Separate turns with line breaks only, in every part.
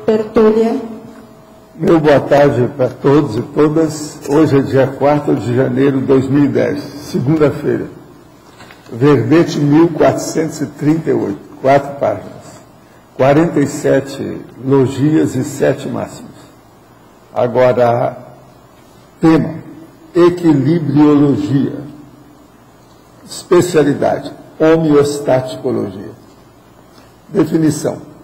Bertolha.
Meu boa tarde para todos e todas. Hoje é dia 4 de janeiro de 2010, segunda-feira. Verbete 1438, 4 páginas, 47 logias e 7 máximas. Agora, tema, equilibriologia, especialidade, homeostaticologia. Definição.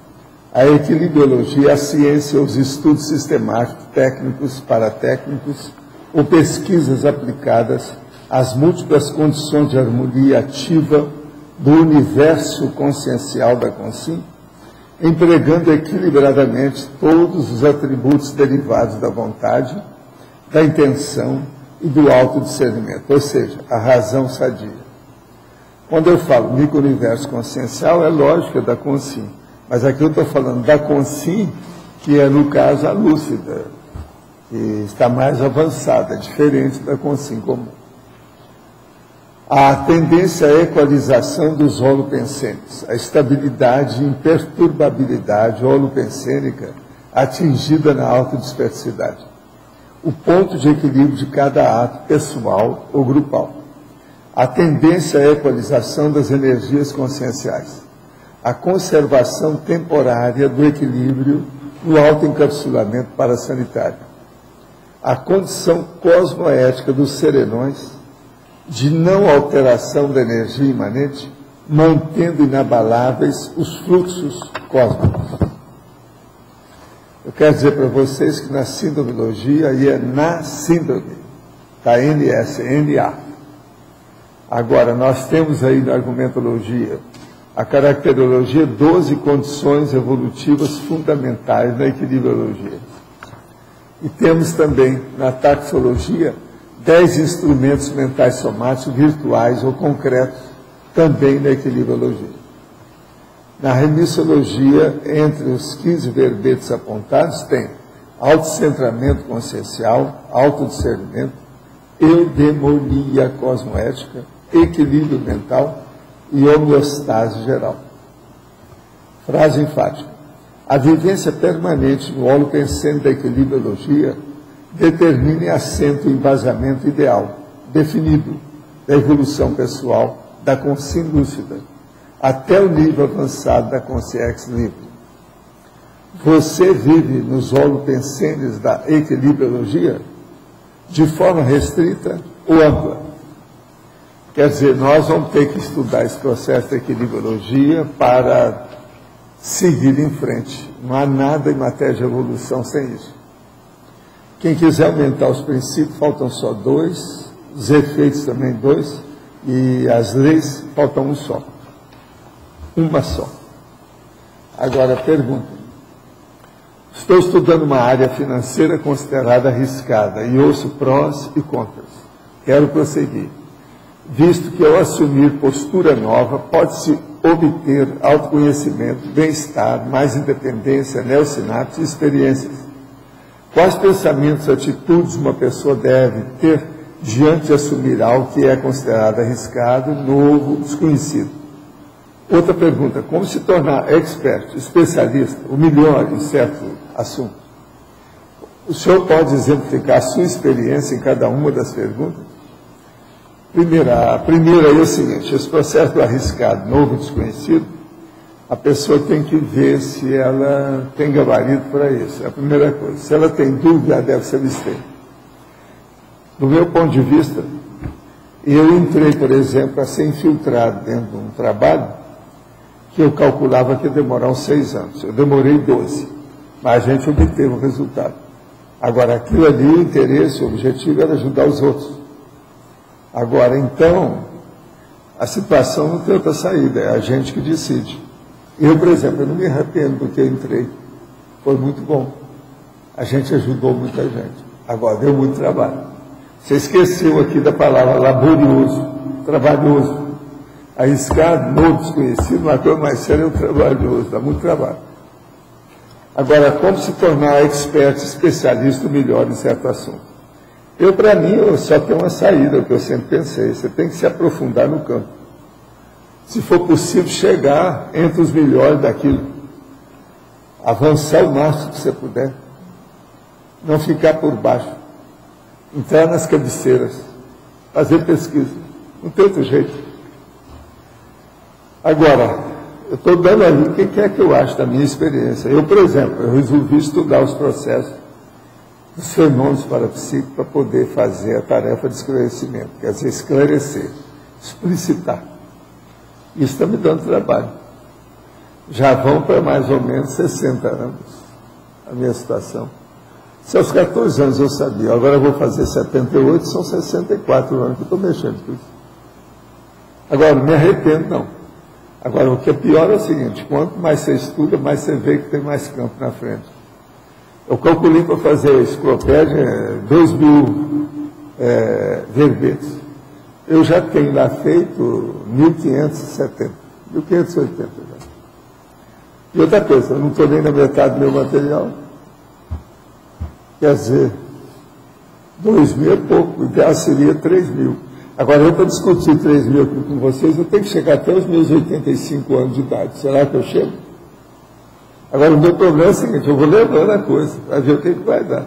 A equilibriologia é a ciência ou os estudos sistemáticos, técnicos, paratécnicos ou pesquisas aplicadas às múltiplas condições de harmonia ativa do universo consciencial da consciência, empregando equilibradamente todos os atributos derivados da vontade, da intenção e do autodiscernimento, ou seja, a razão sadia. Quando eu falo micro-universo consciencial, é lógica da consciência. Mas aqui eu estou falando da consciência, que é, no caso, a lúcida, que está mais avançada, diferente da consciência comum. A tendência à equalização dos holopensênicos, a estabilidade e imperturbabilidade holopensênica atingida na autodispersidade. O ponto de equilíbrio de cada ato pessoal ou grupal. A tendência à equalização das energias conscienciais. A conservação temporária do equilíbrio no autoencapsulamento parassanitário. A condição cosmoética dos serenões de não alteração da energia imanente, mantendo inabaláveis os fluxos cósmicos. Eu quero dizer para vocês que na sindomiologia, aí é na síndrome, tá? NS-NA. Agora, nós temos aí na argumentologia a caracterologia, 12 condições evolutivas fundamentais da equilibriologia. E temos também, na taxologia, 10 instrumentos mentais somáticos virtuais ou concretos, também na equilibriologia. Na remissologia, entre os 15 verbetes apontados, tem autocentramento consciencial, autodiscernimento, eudemonia cosmoética, equilíbrio mental e homeostase geral. Frase enfática. A vivência permanente no holopensênico da equilibriologia determina e assenta o embasamento ideal, definido, da evolução pessoal, da consciência lúcida, até o nível avançado da consciência livre. Você vive nos holopensênicos da equilibriologia de forma restrita ou ampla? Quer dizer, nós vamos ter que estudar esse processo de equilibriologia para seguir em frente. Não há nada em matéria de evolução sem isso. Quem quiser aumentar os princípios, faltam só 2, os efeitos também 2, e as leis, faltam um só. Uma só. Agora, pergunta. Estou estudando uma área financeira considerada arriscada e ouço prós e contras. Quero prosseguir. Visto que ao assumir postura nova, pode-se obter autoconhecimento, bem-estar, mais independência, neossinapse e experiências. Quais pensamentos, atitudes uma pessoa deve ter diante de assumir algo que é considerado arriscado, novo, desconhecido? Outra pergunta, como se tornar expert, especialista, o melhor em certo assunto? O senhor pode exemplificar a sua experiência em cada uma das perguntas? A primeira é o seguinte, esse processo do arriscado, novo, desconhecido, a pessoa tem que ver se ela tem gabarito para isso, é a primeira coisa. Se ela tem dúvida, ela deve se abster. Do meu ponto de vista, eu entrei, por exemplo, a ser infiltrado dentro de um trabalho que eu calculava que ia demorar uns 6 anos. Eu demorei 12, mas a gente obteve o resultado. Agora, aquilo ali, o interesse, o objetivo era ajudar os outros. Agora, então, a situação não tem outra saída, é a gente que decide. Eu, por exemplo, eu não me arrependo do que eu entrei. Foi muito bom. A gente ajudou muita gente. Agora, deu muito trabalho. Você esqueceu aqui da palavra laborioso, trabalhoso. Arriscado, novo, desconhecido, uma coisa mais séria é o trabalhoso, dá muito trabalho. Agora, como se tornar expert, especialista, melhor em certo assunto? Para mim, eu só tenho uma saída, o que eu sempre pensei, você tem que se aprofundar no campo. Se for possível, chegar entre os melhores daquilo. avançar o máximo que você puder, não ficar por baixo, entrar nas cabeceiras, fazer pesquisa, não tem outro jeito. Agora, eu estou dando ali o que é que eu acho da minha experiência. Eu, por exemplo, eu resolvi estudar os processos dos fenômenos parapsíquicos para poder fazer a tarefa de esclarecimento, quer dizer, esclarecer, explicitar. Isso está me dando trabalho. Já vão para mais ou menos 60 anos a minha situação. Se aos 14 anos eu sabia, agora eu vou fazer 78, são 64 anos que eu estou mexendo com isso. Agora, não me arrependo, não. Agora, o que é pior é o seguinte, quanto mais você estuda, mais você vê que tem mais campo na frente. Eu calculei para fazer a enciclopédia 2.000 verbetes. Eu já tenho lá feito 1.570, 1.580 já. E outra coisa, eu não estou nem na metade do meu material. Quer dizer, 2.000 é pouco, o ideal seria 3.000. Agora, eu para discutir 3.000 aqui com vocês, eu tenho que chegar até os meus 85 anos de idade. Será que eu chego? Agora, o meu problema é o seguinte, eu vou levando a coisa, para ver o que vai dar.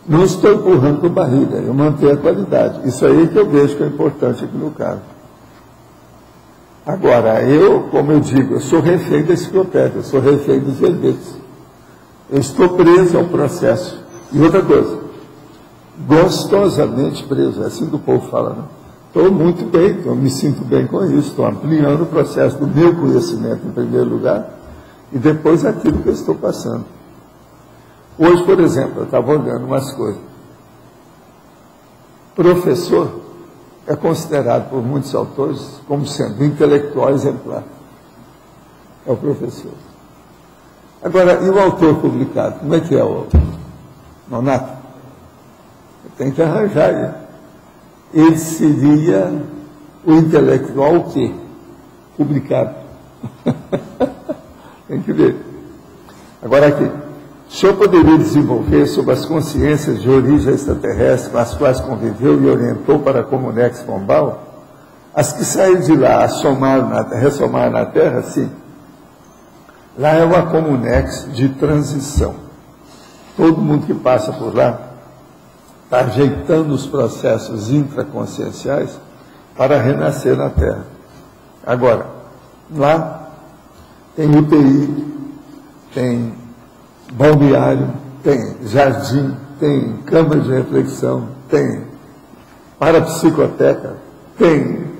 Não estou empurrando com barriga, eu mantenho a qualidade. Isso aí que eu vejo que é importante aqui no caso. Agora, eu, como eu digo, eu sou refém da enciclopédia, eu sou refém dos verbetes. Eu estou preso ao processo. E outra coisa, gostosamente preso, é assim que o povo fala, né? Estou muito bem, eu me sinto bem com isso, estou ampliando o processo do meu conhecimento em primeiro lugar, e depois aquilo que eu estou passando. Hoje, por exemplo, eu estava olhando umas coisas. Professor é considerado por muitos autores como sendo um intelectual exemplar. É o professor. Agora, e o autor publicado? Como é que é o Nonato? Tem que arranjar ele. Ele seria o intelectual o quê? Publicado. Tem que ver. Agora aqui, o senhor poderia desenvolver sobre as consciências de origem extraterrestre com as quais conviveu e orientou para a Comunex Pombal? As que saíram de lá, ressomaram na Terra, sim. Lá é uma Comunex de transição. Todo mundo que passa por lá está ajeitando os processos intraconscienciais para renascer na Terra. Agora, lá tem UTI, tem balneário, tem jardim, tem câmara de reflexão, tem parapsicoteca, tem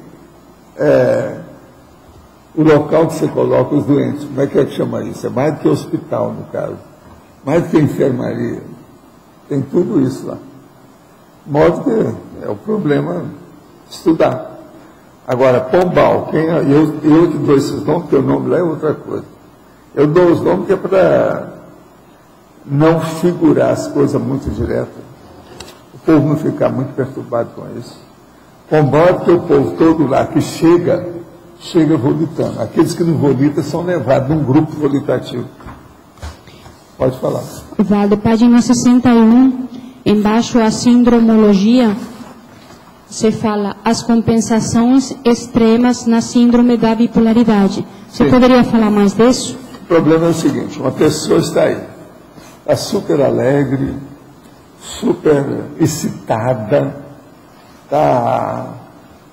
o local que você coloca os doentes. Como é que chama isso? É mais do que hospital, no caso. Mais do que enfermaria. Tem tudo isso lá. De modo que é o problema estudar. Agora, Pombal, eu que dou esses nomes, porque o nome lá é outra coisa. Eu dou os nomes que é para não figurar as coisas muito diretas. O povo não ficar muito perturbado com isso. Pombal é porque o povo todo lá que chega volitando. Aqueles que não volitam são levados num grupo volitativo. Pode falar.
Valdo, página 61, embaixo a sindromologia, você fala as compensações extremas na síndrome da bipolaridade. Você poderia falar mais disso?
O problema é o seguinte, uma pessoa está aí, está super alegre, super excitada, está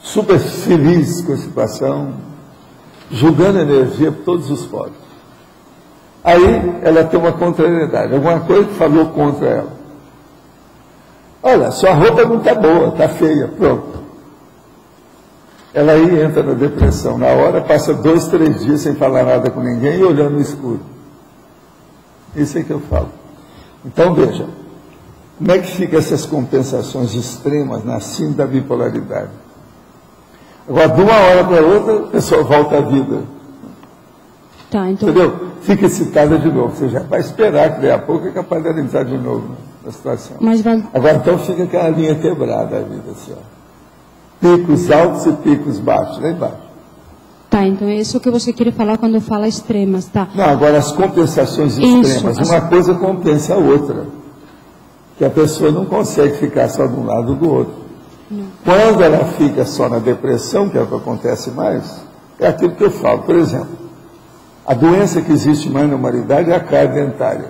super feliz com a situação, jogando energia por todos os poros. Aí ela tem uma contrariedade, alguma coisa que falou contra ela. Olha, sua roupa não está boa, está feia, pronto. Ela aí entra na depressão, na hora passa 2, 3 dias sem falar nada com ninguém e olhando no escuro. Isso é que eu falo. Então veja, como é que ficam essas compensações extremas na síndrome da bipolaridade? Agora, de uma hora para outra, a pessoa volta à vida.
Tá, então...
Entendeu? Fica excitada de novo. Você já vai esperar que daí a pouco é capaz de analisar de novo a situação.
Mas vai...
Agora, então, fica aquela linha quebrada a vida, assim, ó. Picos altos e picos baixos, lá embaixo.
Tá, então é isso que você queria falar quando fala extremas, tá?
Não, agora as compensações extremas,
isso,
uma coisa compensa a outra. Que a pessoa não consegue ficar só de um lado ou do outro.
Não.
Quando ela fica só na depressão, que é o que acontece mais, é aquilo que eu falo. Por exemplo, A doença que existe mais na humanidade é a cárie dentária.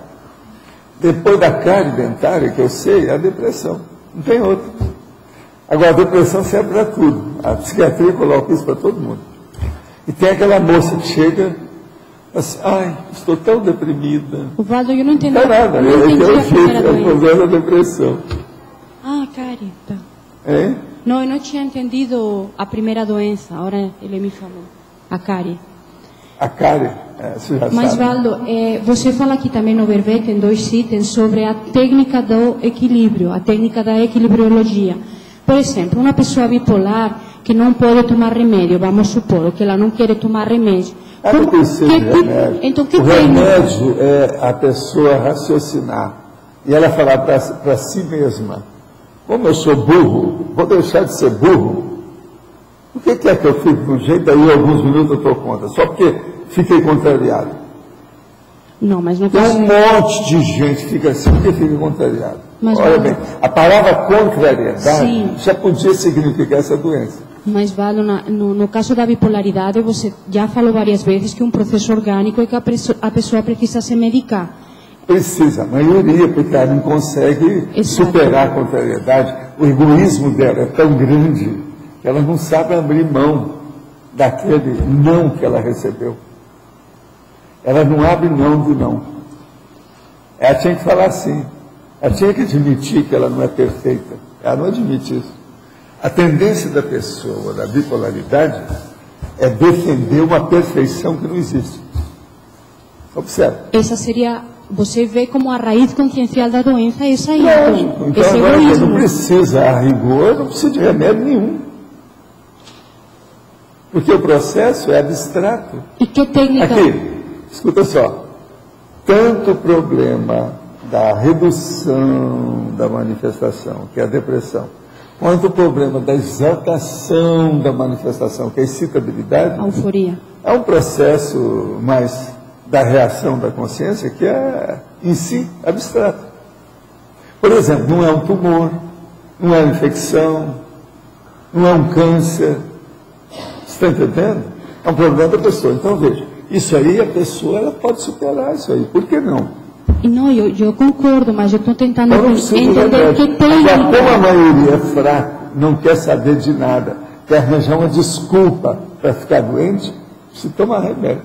Depois da cárie dentária, que eu sei, é a depressão. Não tem outra. Agora, a depressão serve para tudo. A psiquiatria coloca isso para todo mundo. E tem aquela moça que chega assim, ai, estou tão deprimida.
Valdo, eu não entendi.
Não é nada,
não entendi a primeira
é o
doença.
problema da depressão.
Ah, cárie, tá.
Hein?
Não, eu não tinha entendido a primeira doença, agora ele me falou. A cárie.
A cárie, você já
Mas,
sabe.
Valdo, você fala aqui também no verbete, em 2 itens, sobre a técnica do equilíbrio, a técnica da equilibriologia. Por exemplo, uma pessoa bipolar que não pode tomar remédio, vamos supor, que ela não quer tomar remédio.
Não precisa de remédio.
Então, que
o
técnica?
remédio é a pessoa raciocinar. E ela falar para si mesma, como eu sou burro, vou deixar de ser burro. Por que é que eu fico de um jeito, aí alguns minutos eu estou contra? Só porque fiquei contrariado.
Não, mas não
Tem
posso.
um monte de gente que fica assim porque fica contrariado.
Mas
olha
não-
bem, a palavra contrariedade
Sim.
já podia significar essa doença.
Mas, Valdo, no caso da bipolaridade, você já falou várias vezes que é um processo orgânico e que a pessoa precisa se medicar.
Precisa, a maioria, porque ela não consegue
Exato.
superar a contrariedade. O egoísmo dela é tão grande que ela não sabe abrir mão daquele não que ela recebeu. Ela não abre mão do não. Ela tinha que falar assim. Ela tinha que admitir que ela não é perfeita. Ela não admite isso. A tendência da pessoa, da bipolaridade, é defender uma perfeição que não existe. Observe.
Essa seria, você vê como a raiz consciencial da doença é essa aí.
Lógico. Então
Esse
agora quem não
egoísmo.
precisa, a rigor, não precisa de remédio nenhum. Porque o processo é abstrato.
E que técnica?
Aqui, escuta só. Tanto o problema da redução da manifestação, que é a depressão, quanto o problema da exaltação da manifestação, que é a excitabilidade,
A euforia.
é um processo mais da reação da consciência que é, em si, abstrato. Por exemplo, não é um tumor, não é uma infecção, não é um câncer. Você está entendendo? É um problema da pessoa. Então, veja, isso aí a pessoa ela pode superar isso aí. Por que não?
E não, eu concordo, mas eu estou tentando
Eu não preciso de
entender
remédio.
que técnica.
Agora, como a maioria é fraca, não quer saber de nada, quer arranjar uma desculpa para ficar doente, se tomar remédio.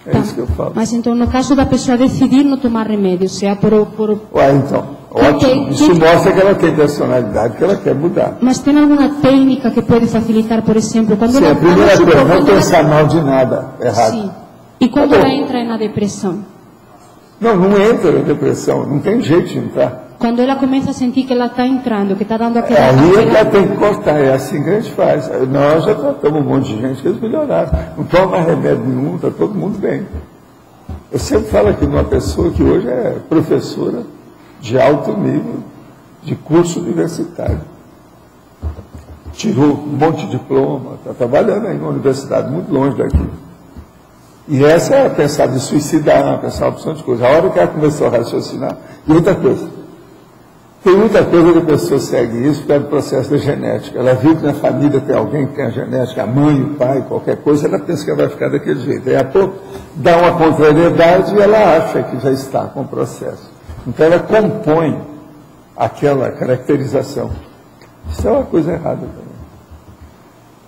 É
Tá.
isso que eu falo.
Mas então, no caso da pessoa decidir não tomar remédio, seja por...
Ué, então, ótimo. Isso mostra que ela tem personalidade, que ela quer mudar.
Mas tem alguma técnica que pode facilitar, por exemplo, quando
Sim,
ela...
a primeira
vamos supor,
coisa, não
quando ela-
pensar mal de nada errado.
Sim. E quando
Tá bom.
ela entra na depressão?
Não entra na depressão, não tem jeito de entrar.
Quando ela começa a sentir que ela está entrando, que está dando aquela...
Aí é que
aquela-
ela tem que cortar, é assim que a gente faz. Nós já tratamos um monte de gente que eles melhoraram. Não toma mais remédio nenhum, está todo mundo bem. Eu sempre falo aqui de uma pessoa que hoje é professora de alto nível, de curso universitário. Tirou um monte de diploma, está trabalhando aí numa universidade muito longe daqui. E essa é pensar de suicidar, pensar uma opção de coisa. A hora que ela começou a raciocinar, e outra coisa, tem muita coisa que a pessoa segue isso pelo processo da genética. Ela viu que na família tem alguém que tem a genética, a mãe, o pai, qualquer coisa, ela pensa que ela vai ficar daquele jeito. Aí a pouco dá uma contrariedade e ela acha que já está com o processo. Então ela compõe aquela caracterização. Isso é uma coisa errada também.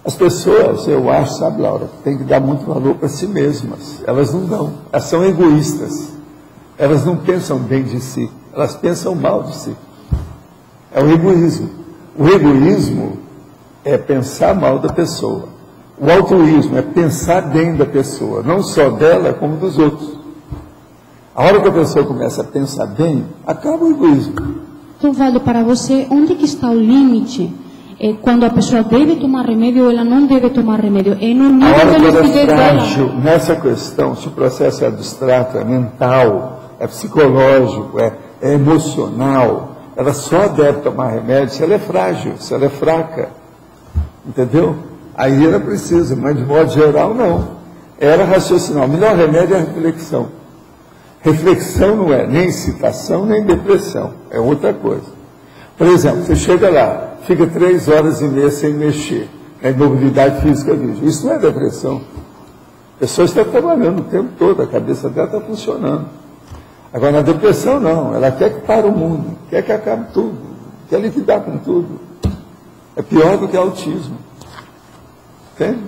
As pessoas, eu acho, sabe, Laura, tem que dar muito valor para si mesmas. Elas não dão, elas são egoístas. Elas não pensam bem de si, elas pensam mal de si. É o egoísmo. O egoísmo é pensar mal da pessoa. O altruísmo é pensar bem da pessoa, não só dela, como dos outros. A hora que a pessoa começa a pensar bem, acaba o egoísmo.
Então, Valdo, para você, onde que está o limite? É quando a pessoa deve tomar remédio ou ela não deve tomar remédio? É no
A
nível
hora
da
que ela
lucidez
é
dela.
frágil nessa questão, se o processo é abstrato, é mental, é psicológico, é emocional, ela só deve tomar remédio se ela é frágil, se ela é fraca. Entendeu? Aí ela precisa, mas de modo geral não. Ela raciocinar. O melhor remédio é a reflexão. Reflexão não é nem excitação, nem depressão. É outra coisa. Por exemplo, você chega lá, fica 3 horas e meia sem mexer. É imobilidade física visual. Isso não é depressão. A pessoa está trabalhando o tempo todo, a cabeça dela está funcionando. Agora, na depressão, não. Ela quer que pare o mundo, quer que acabe tudo, quer liquidar com tudo. É pior do que autismo. Entende?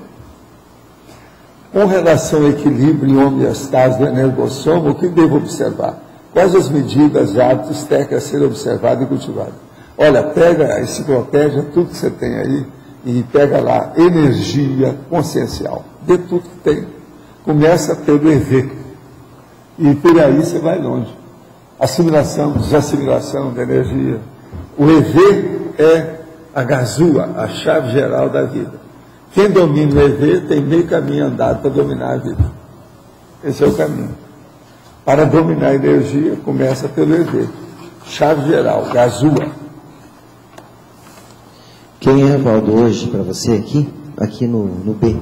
Com relação ao equilíbrio e homeostase do energossoma, o que devo observar? Quais as medidas, hábitos, técnicas a serem observadas e cultivadas? Olha, pega a enciclopédia, tudo que você tem aí, e pega lá, energia consciencial. Dê tudo que tem. Começa pelo EV. E por aí você vai longe. Assimilação, desassimilação da energia. O EV é a gazua, a chave geral da vida. Quem domina o EV tem meio caminho andado para dominar a vida. Esse é o caminho. Para dominar a energia, começa pelo EV. Chave geral, gazua.
Quem é, Valdo, hoje para você aqui no B?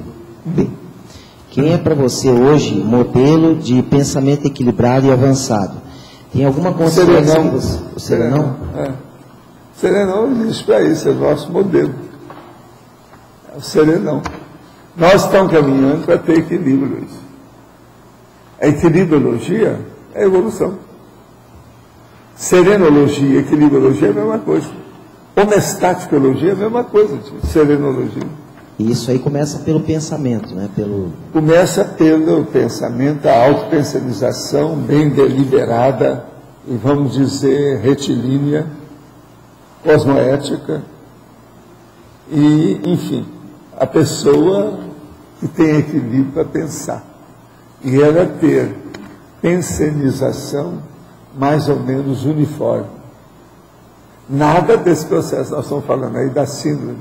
Quem é para você hoje modelo de pensamento equilibrado e avançado? Tem alguma consciência? O Serenão?
O Serenão existe para isso, é o nosso modelo. É o Serenão. Nós estamos caminhando para ter equilíbrio. A equilibrologia é a evolução. Serenologia e equilibrologia é a mesma coisa. Homeostaticologia é a mesma coisa, tipo, serenologia.
E isso aí começa pelo pensamento, né?
Começa pelo pensamento, a autopensanização bem deliberada e, vamos dizer, retilínea, cosmoética e, enfim, a pessoa que tem equilíbrio para pensar. E ela ter pensanização mais ou menos uniforme. Nada desse processo, nós estamos falando aí da síndrome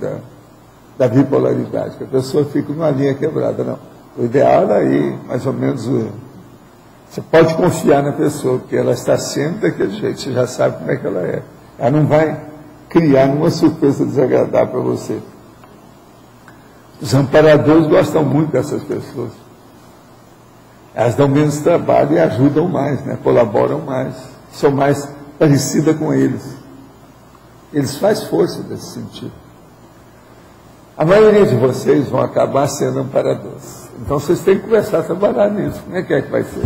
da bipolaridade, que a pessoa fica numa linha quebrada, não. O ideal é aí, mais ou menos, você pode confiar na pessoa, porque ela está sempre daquele jeito, você já sabe como é que ela é. Ela não vai criar nenhuma surpresa desagradável para você. Os amparadores gostam muito dessas pessoas. Elas dão menos trabalho e ajudam mais, né? Colaboram mais, são mais parecidas com eles. Eles fazem força nesse sentido. A maioria de vocês vão acabar sendo amparadores. Então vocês têm que começar a trabalhar nisso. Como é que vai ser?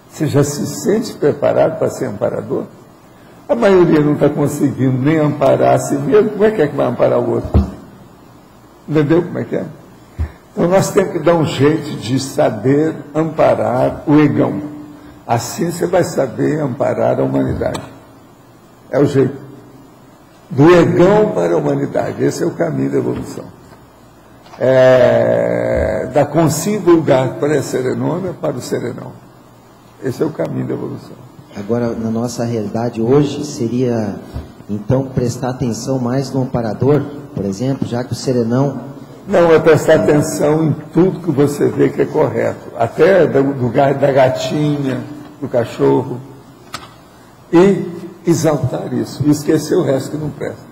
Você já se sente preparado para ser amparador? A maioria não está conseguindo nem amparar a si mesmo. Como é que vai amparar o outro? Entendeu como é que é? Então nós temos que dar um jeito de saber amparar o egão. Assim você vai saber amparar a humanidade. É o jeito. Do egão para a humanidade. Esse é o caminho da evolução. Da consciência vulgar para a serenona para o serenão. Esse é o caminho da evolução.
Agora, na nossa realidade hoje, seria, então, prestar atenção mais no amparador, por exemplo, já que o serenão...
Não, é prestar atenção em tudo que você vê que é correto. Até da gatinha, do cachorro. E exaltar isso. E esquecer o resto que não presta.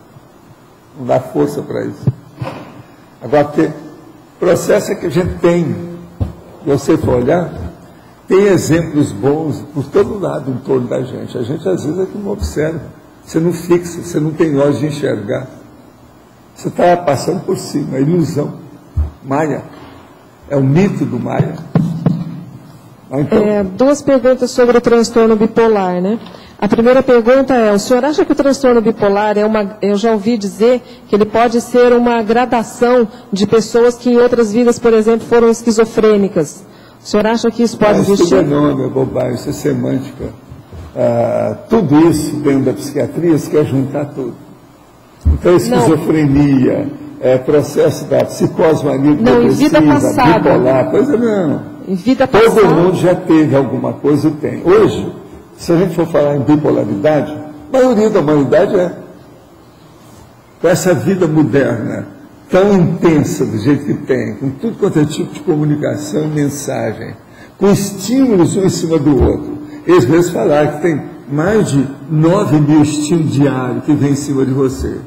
Não dá força para isso. Agora, o processo é que a gente tem. Se você for olhar, tem exemplos bons por todo lado em torno da gente. A gente, às vezes, é que não observa. Você não fixa, você não tem olhos de enxergar. Você está passando por cima, é ilusão. Maia. É o mito do Maia. Então,
duas perguntas sobre o transtorno bipolar, né? A primeira pergunta é, o senhor acha que o transtorno bipolar eu já ouvi dizer que ele pode ser uma gradação de pessoas que em outras vidas, por exemplo, foram esquizofrênicas? O senhor acha que isso pode existir?
Isso é nome, é bobagem, isso é semântica. Tudo isso dentro da psiquiatria se quer juntar tudo. Então, esquizofrenia, processo da psicose maníaca depressiva, bipolar, coisa não.
Em vida passada.
Todo mundo já teve alguma coisa e tem. Hoje, se a gente for falar em bipolaridade, a maioria da humanidade com essa vida moderna, tão intensa do jeito que tem, com tudo quanto é tipo de comunicação e mensagem, com estímulos um em cima do outro. Eles mesmos falaram que tem mais de 9 mil estímulos diários que vêm em cima de você.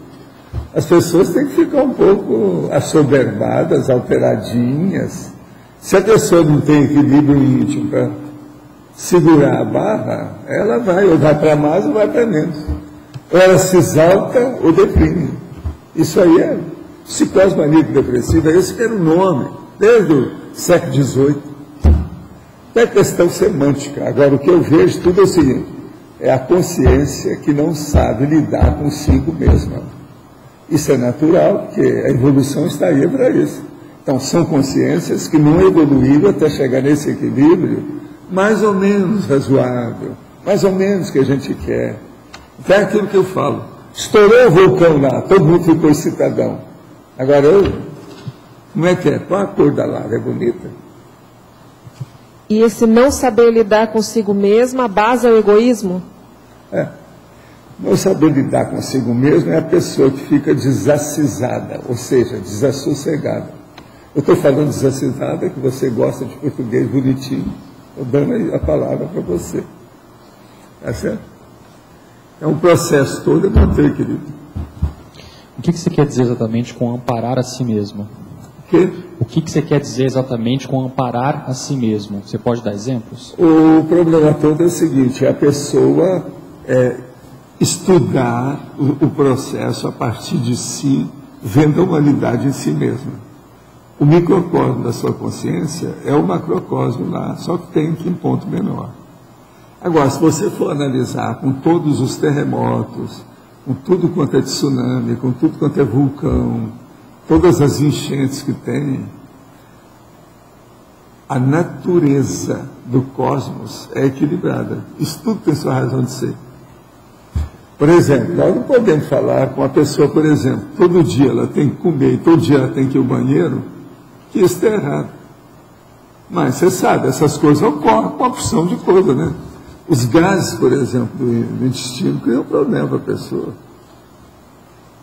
As pessoas têm que ficar um pouco assoberbadas, alteradinhas. Se a pessoa não tem equilíbrio íntimo para segurar a barra, ela vai, ou vai para mais ou vai para menos. Ou ela se exalta ou deprime. Isso aí é psicose maníaco depressiva, esse que era o nome, desde o século XVIII. É questão semântica. Agora, o que eu vejo tudo é o seguinte, é a consciência que não sabe lidar consigo mesma. Isso é natural, porque a evolução está aí para isso. Então, são consciências que não evoluíram até chegar nesse equilíbrio mais ou menos razoável, mais ou menos que a gente quer. Então, é aquilo que eu falo. Estourou o vulcão lá, todo mundo ficou excitadão. Agora, como é que é? Qual a cor da lava? É bonita?
E esse não saber lidar consigo mesmo, a base é o egoísmo?
Não saber lidar consigo mesmo é a pessoa que fica desacisada, ou seja, desassossegada. Eu estou falando desacisada que você gosta de português bonitinho. Estou dando a palavra para você. Tá certo? É um processo todo, eu não tenho, querido.
O que você quer dizer exatamente com amparar a si mesmo? O que você quer dizer exatamente com amparar a si mesmo? Você pode dar exemplos?
O problema todo é o seguinte, é a pessoa estudar o processo a partir de si, vendo a humanidade em si mesma. O microcosmo da sua consciência é o macrocosmo lá, só que tem que em ponto menor. Agora, se você for analisar com todos os terremotos, com tudo quanto é tsunami, com tudo quanto é vulcão, todas as enchentes que tem, a natureza do cosmos é equilibrada. Isso tudo tem sua razão de ser. Por exemplo, nós não podemos falar com a pessoa, por exemplo, todo dia ela tem que comer e todo dia ela tem que ir ao banheiro, que isso está errado. Mas você sabe, essas coisas ocorrem com uma porção de coisa, né? Os gases, por exemplo, do intestino criam problema para a pessoa.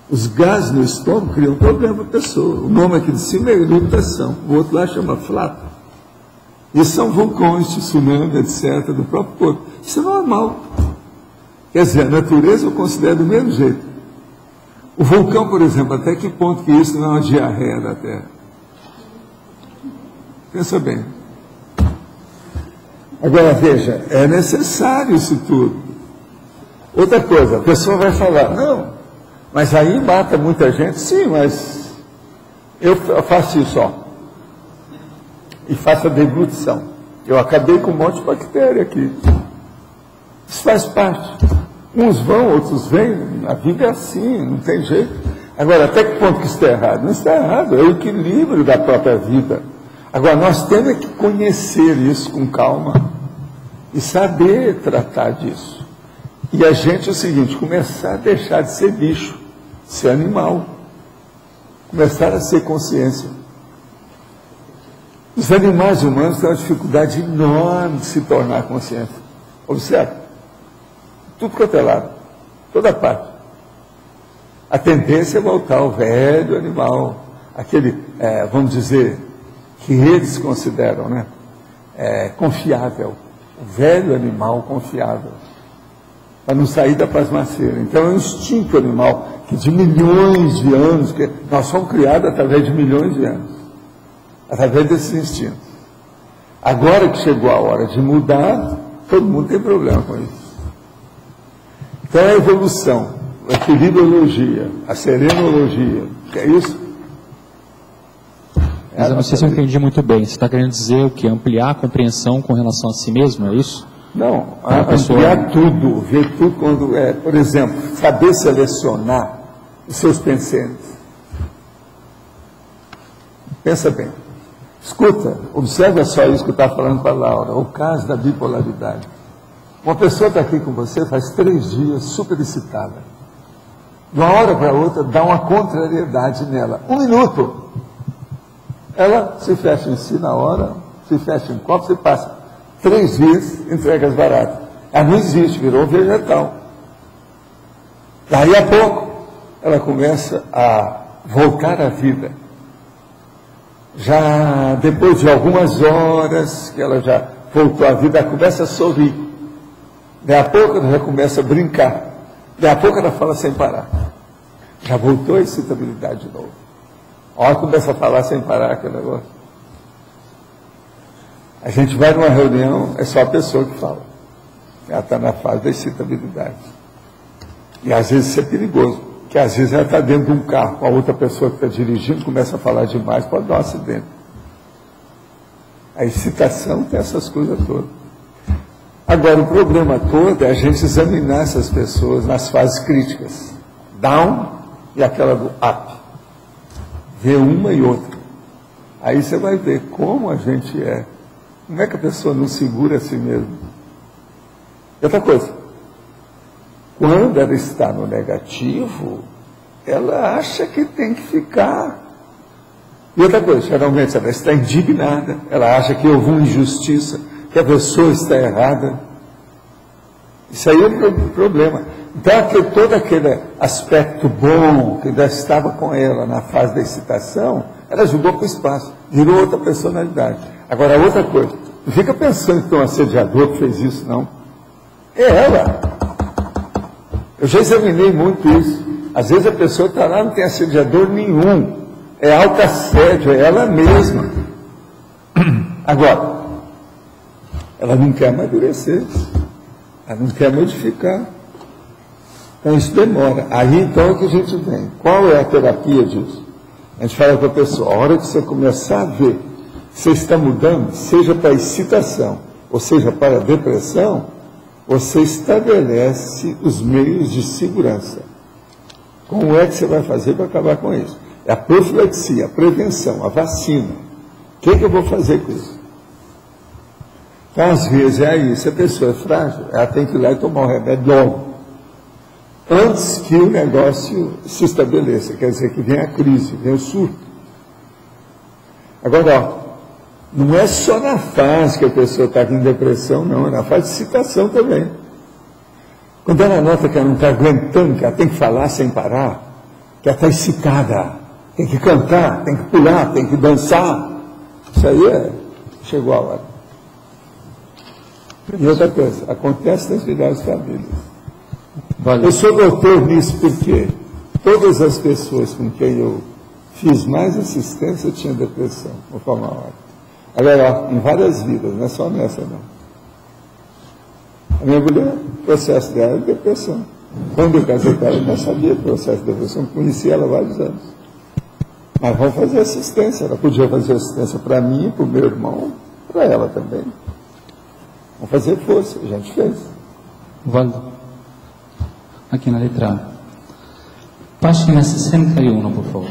Os gases no estômago criam problema para a pessoa. O nome aqui de cima é irritação, o outro lá chama flapa. Isso são vulcões, tsunami, etc., do próprio corpo. Isso é normal. Quer dizer, a natureza eu considero do mesmo jeito. O vulcão, por exemplo, até que ponto que isso não é uma diarreia da Terra? Pensa bem. Agora, veja, é necessário isso tudo. Outra coisa, a pessoa vai falar, não, mas aí mata muita gente. Sim, mas eu faço isso, ó. E faço a deglutição. Eu acabei com um monte de bactéria aqui. Isso faz parte. Uns vão, outros vêm. A vida é assim, não tem jeito. Agora, até que ponto que isso está errado? Não está errado, é o equilíbrio da própria vida. Agora, nós temos que conhecer isso com calma e saber tratar disso. E a gente, é o seguinte, começar a deixar de ser bicho, ser animal. Começar a ser consciência. Os animais humanos têm uma dificuldade enorme de se tornar consciência. Observe. Tudo quanto é lado. Toda parte. A tendência é voltar ao velho animal. Aquele, vamos dizer, que eles consideram, né? Confiável. O velho animal confiável. Para não sair da pasmaceira. Então é um instinto animal que de milhões de anos, que nós somos criados através de milhões de anos. Através desses instintos. Agora que chegou a hora de mudar, todo mundo tem problema com isso. Então a evolução, a equilibriologia, a serenologia, que é isso?
Mas eu não sei se eu entendi muito bem. Você está querendo dizer o que? Ampliar a compreensão com relação a si mesmo, é isso?
Não, ampliar tudo, ver tudo quando por exemplo, saber selecionar os seus pensamentos. Pensa bem. Escuta, observa só isso que eu estava falando para a Laura, o caso da bipolaridade. Uma pessoa está aqui com você faz 3 dias, super excitada. De uma hora para outra, dá uma contrariedade nela. 1 minuto. Ela se fecha em si na hora, se fecha em copo, você passa 3 dias, entrega as baratas. Ela não existe, virou vegetal. Daí a pouco, ela começa a voltar à vida. Já depois de algumas horas que ela já voltou à vida, ela começa a sorrir. Daí a pouco ela já começa a brincar. Daí a pouco ela fala sem parar. Já voltou a excitabilidade de novo. A hora que começa a falar sem parar aquele negócio. A gente vai numa reunião, é só a pessoa que fala. Ela está na fase da excitabilidade. E às vezes isso é perigoso. Que às vezes ela está dentro de um carro, a outra pessoa que está dirigindo começa a falar demais, pode dar um acidente. A excitação tem essas coisas todas. Agora, o problema todo é a gente examinar essas pessoas nas fases críticas. Down e aquela do up. Ver uma e outra. Aí você vai ver como a gente é. Como é que a pessoa não segura a si mesma? E outra coisa. Quando ela está no negativo, ela acha que tem que ficar. E outra coisa, geralmente ela está indignada, ela acha que houve uma injustiça, que a pessoa está errada. Isso aí é um problema. Então, todo aquele aspecto bom que já estava com ela na fase da excitação, ela jogou para o espaço, virou outra personalidade. Agora, outra coisa, não fica pensando que tem um assediador que fez isso, não. É ela. Eu já examinei muito isso. Às vezes a pessoa está lá, não tem assediador nenhum. É autoassédio, é ela mesma. Agora, ela não quer amadurecer. Ela não quer modificar. Então isso demora. Aí então é que a gente vem. Qual é a terapia disso? A gente fala para a pessoa, a hora que você começar a ver que você está mudando, seja para excitação, ou seja para a depressão, você estabelece os meios de segurança. Como é que você vai fazer para acabar com isso? É a profilaxia, a prevenção, a vacina. O que eu vou fazer com isso? Então, às vezes, é aí, se a pessoa é frágil, ela tem que ir lá e tomar o remédio logo. Antes que o negócio se estabeleça, quer dizer, que vem a crise, vem o surto. Agora, ó, não é só na fase que a pessoa está em depressão, não, é na fase de excitação também. Quando ela nota que ela não está aguentando, que ela tem que falar sem parar, que ela está excitada, tem que cantar, tem que pular, tem que dançar, isso aí chegou a hora. E outra coisa, acontece nas melhores famílias. Vale. Eu sou doutor nisso porque todas as pessoas com quem eu fiz mais assistência tinham depressão, vou falar uma hora. Agora, em várias vidas, não é só nessa não. A minha mulher, o processo dela é depressão. Quando eu casei com ela, eu já sabia do processo de depressão, conhecia ela há vários anos. Mas vamos fazer assistência, ela podia fazer assistência para mim, para o meu irmão, para ela também. Vamos fazer força, a gente fez.
Valdo, aqui na letra A. Página 61, por favor.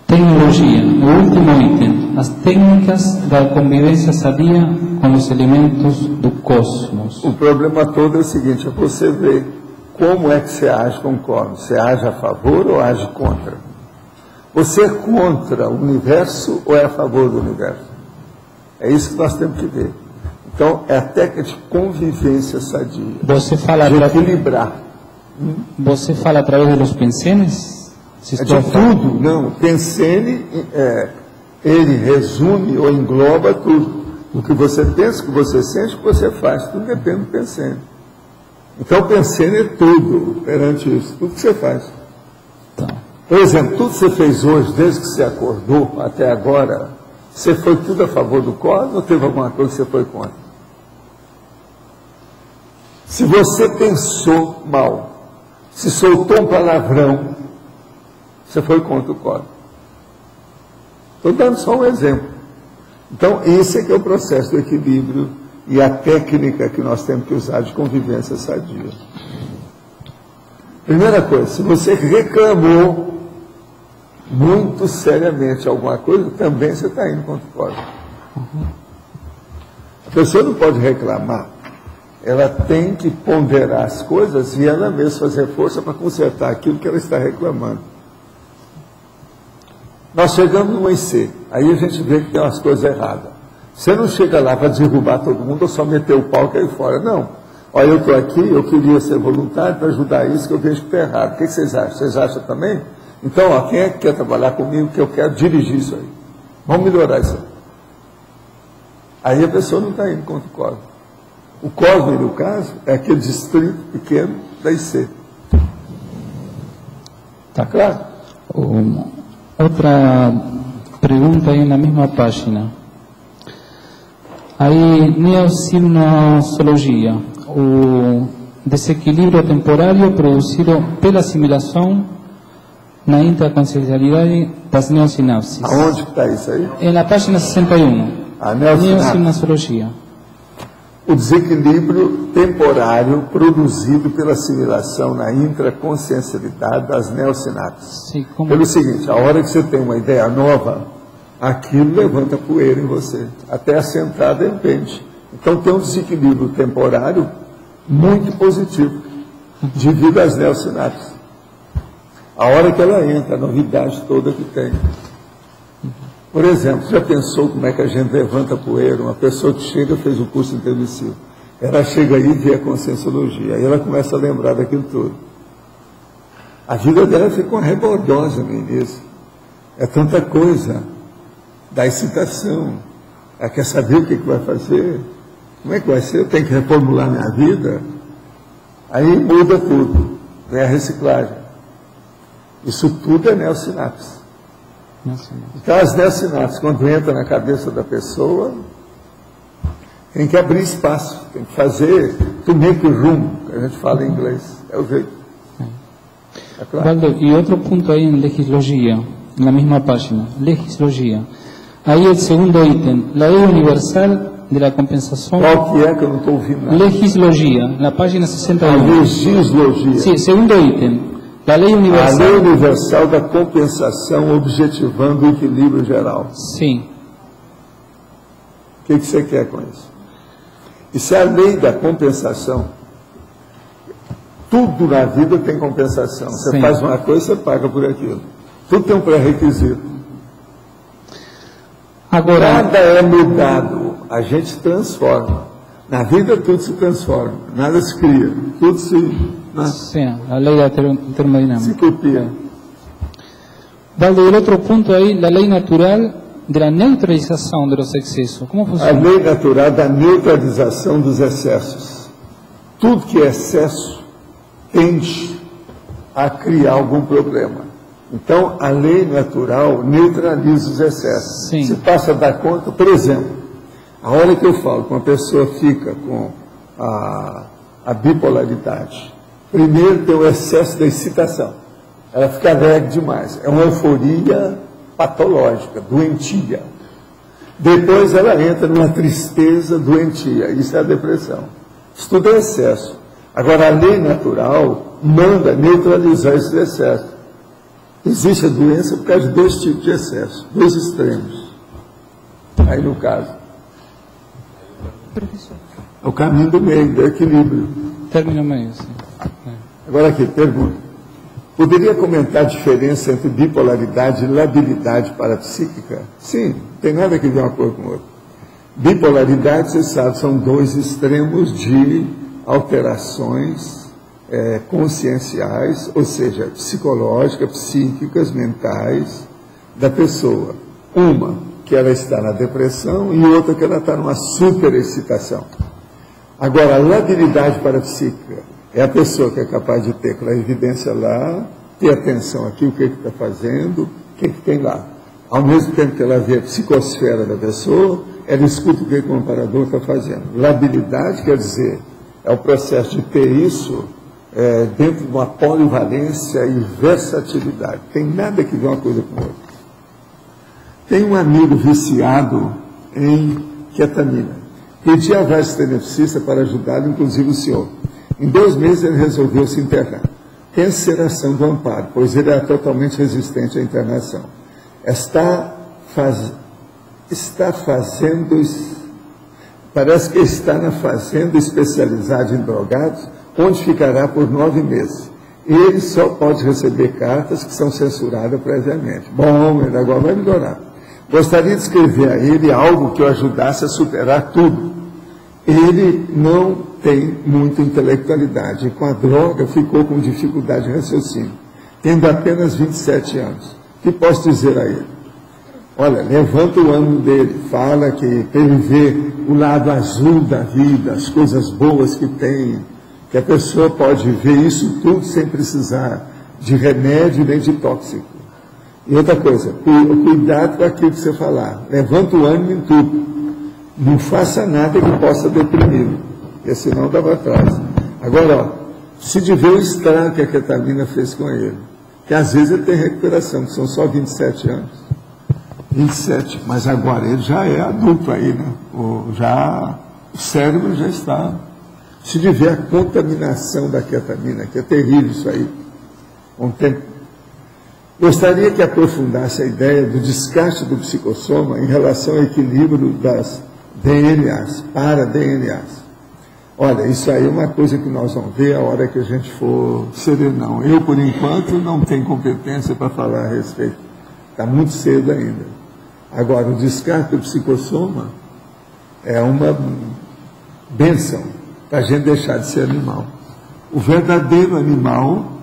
Tecnologia, o último item. As técnicas da convivência sadia com os elementos do cosmos.
O problema todo é o seguinte, é você ver como é que você age com o cosmos. Você age a favor ou age contra? Você é contra o universo ou é a favor do universo? É isso que nós temos que ver. Então, é a técnica de convivência sadia.
Você fala
de equilibrar.
Você fala através dos pensenes?
É de tudo, não. Pensene, ele resume ou engloba tudo. O que você pensa, o que você sente, o que você faz. Tudo depende do pensene. Então, o pensene é tudo perante isso. Tudo que você faz.
Tá.
Por exemplo, tudo que você fez hoje, desde que você acordou até agora, você foi tudo a favor do cosmos ou teve alguma coisa que você foi contra? Se você pensou mal, se soltou um palavrão, você foi contra o código. Estou dando só um exemplo. Então, esse é que é o processo do equilíbrio e a técnica que nós temos que usar de convivência sadia. Primeira coisa, se você reclamou muito seriamente alguma coisa, também você está indo contra o código. A pessoa não pode reclamar. Ela tem que ponderar as coisas e ela mesma fazer força para consertar aquilo que ela está reclamando. Nós chegamos no IC, aí a gente vê que tem umas coisas erradas. Você não chega lá para derrubar todo mundo ou só meter o pau e cair fora, não. Olha, eu estou aqui, eu queria ser voluntário para ajudar isso, que eu vejo que está errado. O que vocês acham? Vocês acham também? Então, ó, quem é que quer trabalhar comigo, que eu quero dirigir isso aí? Vamos melhorar isso aí. Aí a pessoa não está indo contra o código. O cosmos, no caso, é aquele distrito pequeno da IC. Está claro?
Outra pergunta aí na mesma página. Aí, neosinosologia, o desequilíbrio temporário produzido pela assimilação
na intraconsciencialidade das neosinapses.
Aonde que está isso aí?
Na página 61.
A neosinapsologia. O desequilíbrio temporário produzido pela assimilação na intraconsciencialidade das neosinapses.
Sim, como...
Pelo seguinte, a hora que você tem uma ideia nova, aquilo levanta poeira em você, até assentar de repente. Então tem um desequilíbrio temporário muito positivo, devido às neosinapses. A hora que ela entra, a novidade toda que tem. Por exemplo, já pensou como é que a gente levanta poeira? Uma pessoa que chega, fez o curso intermissivo. Ela chega aí e vê a conscienciologia. Aí ela começa a lembrar daquilo tudo. A vida dela ficou rebordosa no início. É tanta coisa. Da excitação. Ela quer saber o que vai fazer. Como é que vai ser? Eu tenho que reformular minha vida. Aí muda tudo. Vem a reciclagem. Isso tudo é neosinapse. Então, as neosinapses, quando entra na cabeça da pessoa, tem que abrir espaço, tem que fazer to make room, que a gente fala em inglês. É o jeito. É claro.
Valdo, e outro ponto aí em legislagia, na mesma página, legislagia. Aí o segundo item, a lei universal de la compensação.
Qual que é que eu não estou ouvindo nada?
Legislagia, na página 61.
A legislagia.
Sim, segundo item. A lei universal.
A lei universal da compensação objetivando o equilíbrio geral.
Sim.
O que você quer com isso? Isso é a lei da compensação. Tudo na vida tem compensação. Você
Sim.
faz uma coisa, você paga por aquilo. Tudo tem um pré-requisito.
Agora,
nada é mudado, a gente transforma. Na vida tudo se transforma, nada se cria, tudo se...
Sim, a lei da termodinâmica.
Se copia.
Valdo, o outro ponto aí, a lei natural da neutralização dos excessos. Como funciona?
A lei natural da neutralização dos excessos. Tudo que é excesso tende a criar algum problema. Então, a lei natural neutraliza os excessos.
Sim.
Se passa a dar conta, por exemplo, a hora que eu falo que uma pessoa fica com a bipolaridade, primeiro tem o excesso da excitação. Ela fica alegre demais. É uma euforia patológica, doentia. Depois ela entra numa tristeza doentia. Isso é a depressão. Isso tudo é excesso. Agora, a lei natural manda neutralizar esses excessos. Existe a doença por causa de dois tipos de excesso, dois extremos. Aí, no caso,
Professor.
é o caminho do meio, do equilíbrio.
Termino meio, sim.
Agora aqui, pergunta. Poderia comentar a diferença entre bipolaridade e labilidade parapsíquica? Sim, não tem nada que ver uma coisa com a outra. Bipolaridade, você sabe, são dois extremos de alterações conscienciais, ou seja, psicológicas, psíquicas, mentais da pessoa. Uma, que ela está na depressão, e outra, que ela está numa superexcitação. Agora, a labilidade parapsíquica é a pessoa que é capaz de ter aquela evidência lá, ter atenção aqui, o que está fazendo, o que tem lá. Ao mesmo tempo que ela vê a psicosfera da pessoa, ela escuta o que o amparador está fazendo. Labilidade quer dizer, é o processo de ter isso dentro de uma polivalência e versatilidade. Tem nada que ver uma coisa com outra. Tem um amigo viciado em ketamina. Pedi a vários tenepsistas para ajudá-lo, inclusive o senhor. Em 2 meses ele resolveu se internar. Encerração do amparo, pois ele era totalmente resistente à internação. Parece que está na fazenda especializada em drogados, onde ficará por 9 meses. Ele só pode receber cartas que são censuradas previamente. Bom, ele agora vai melhorar. Gostaria de escrever a ele algo que o ajudasse a superar tudo. Ele não tem muita intelectualidade, e com a droga ficou com dificuldade de raciocínio, tendo apenas 27 anos. O que posso dizer a ele? Olha, levanta o ânimo dele, fala que para ele ver o lado azul da vida, as coisas boas que tem, que a pessoa pode ver isso tudo sem precisar de remédio nem de tóxico. E outra coisa, cuidado com aquilo que você falar, levanta o ânimo em tudo. Não faça nada que possa deprimir, porque senão dá para trás. Agora, se de ver o estrago que a ketamina fez com ele, que às vezes ele tem recuperação, que são só 27 anos. 27, mas agora ele já é adulto aí, né? O cérebro já está. Se tiver a contaminação da ketamina, que é terrível isso aí, gostaria que aprofundasse a ideia do descarte do psicossoma em relação ao equilíbrio das DNAs, para-DNAs. Olha, isso aí é uma coisa que nós vamos ver a hora que a gente for serenão. Eu, por enquanto, não tenho competência para falar a respeito. Está muito cedo ainda. Agora, o descarte do psicossoma é uma bênção para a gente deixar de ser animal. O verdadeiro animal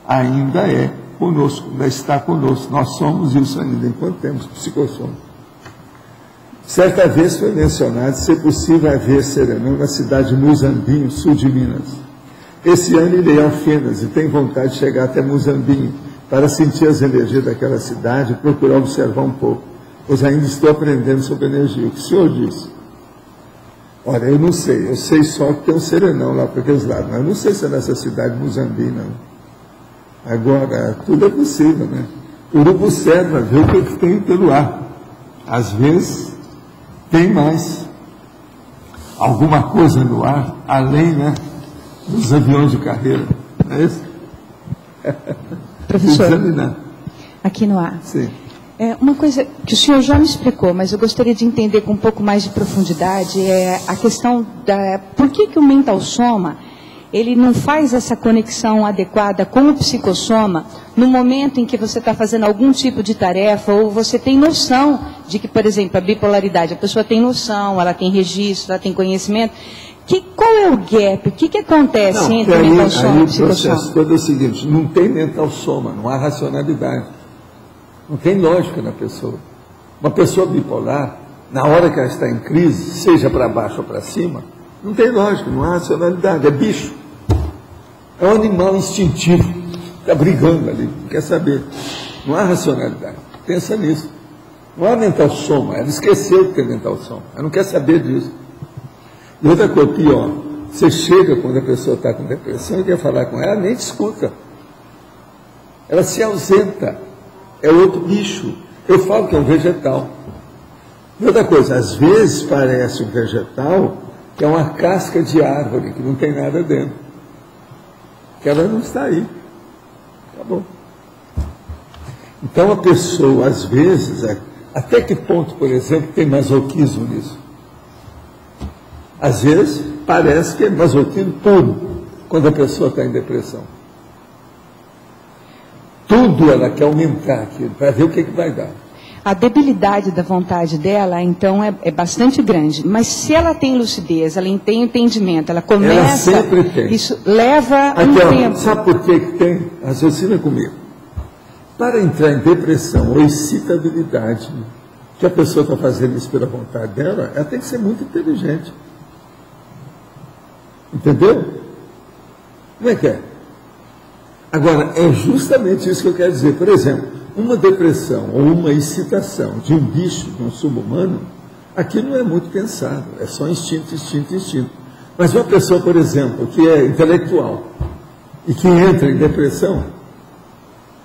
ainda é conosco, ainda está conosco. Nós somos isso ainda, enquanto temos psicossoma. Certa vez foi mencionado ser possível haver serenão na cidade de Muzambinho, sul de Minas. Esse ano irei a Alfenas e tenho vontade de chegar até Muzambinho para sentir as energias daquela cidade e procurar observar um pouco, pois ainda estou aprendendo sobre energia. O que o senhor disse? Olha, eu não sei, eu sei só que tem um serenão lá para aqueles lados, mas eu não sei se é nessa cidade de Muzambinho, não. Agora, tudo é possível, né? O urubu observa, vê o que tem pelo ar. Às vezes, tem mais alguma coisa no ar, além, né, dos aviões de carreira. Não é isso?
Professor,
examinar.
Aqui no ar.
Sim.
Uma coisa que o senhor já me explicou, mas eu gostaria de entender com um pouco mais de profundidade, é a questão da... Por que o mental soma, ele não faz essa conexão adequada com o psicossoma no momento em que você está fazendo algum tipo de tarefa, ou você tem noção de que, por exemplo, a bipolaridade, a pessoa tem noção, ela tem registro, ela tem conhecimento. Qual é o gap? O que acontece entre mental soma e psicossoma?
O processo todo é o seguinte, não tem mental soma, não há racionalidade. Não tem lógica na pessoa. Uma pessoa bipolar, na hora que ela está em crise, seja para baixo ou para cima, não tem lógica, não há racionalidade, é bicho. É um animal instintivo, está brigando ali, não quer saber. Não há racionalidade, pensa nisso. Não há mental soma, ela esqueceu que tem mental soma, ela não quer saber disso. E outra coisa, pior, você chega quando a pessoa está com depressão e quer falar com ela, nem te escuta. Ela se ausenta, é outro bicho. Eu falo que é um vegetal. E outra coisa, às vezes parece um vegetal que é uma casca de árvore, que não tem nada dentro. Que ela não está aí. Acabou. Então a pessoa, às vezes, até que ponto, por exemplo, tem masoquismo nisso? Às vezes parece que é masoquismo puro, quando a pessoa está em depressão. Tudo ela quer aumentar aquilo, para ver o que vai dar.
A debilidade da vontade dela, então, é bastante grande. Mas se ela tem lucidez, ela tem entendimento, ela começa...
Ela sempre tem.
Isso leva um tempo.
Sabe por que tem? Raciocina comigo. Para entrar em depressão ou excitabilidade, que a pessoa está fazendo isso pela vontade dela, ela tem que ser muito inteligente. Entendeu? Como é que é? Agora, é justamente isso que eu quero dizer. Por exemplo, uma depressão ou uma excitação de um bicho, de um sub-humano, aquilo não é muito pensado, é só instinto, instinto, instinto. Mas uma pessoa, por exemplo, que é intelectual e que entra em depressão,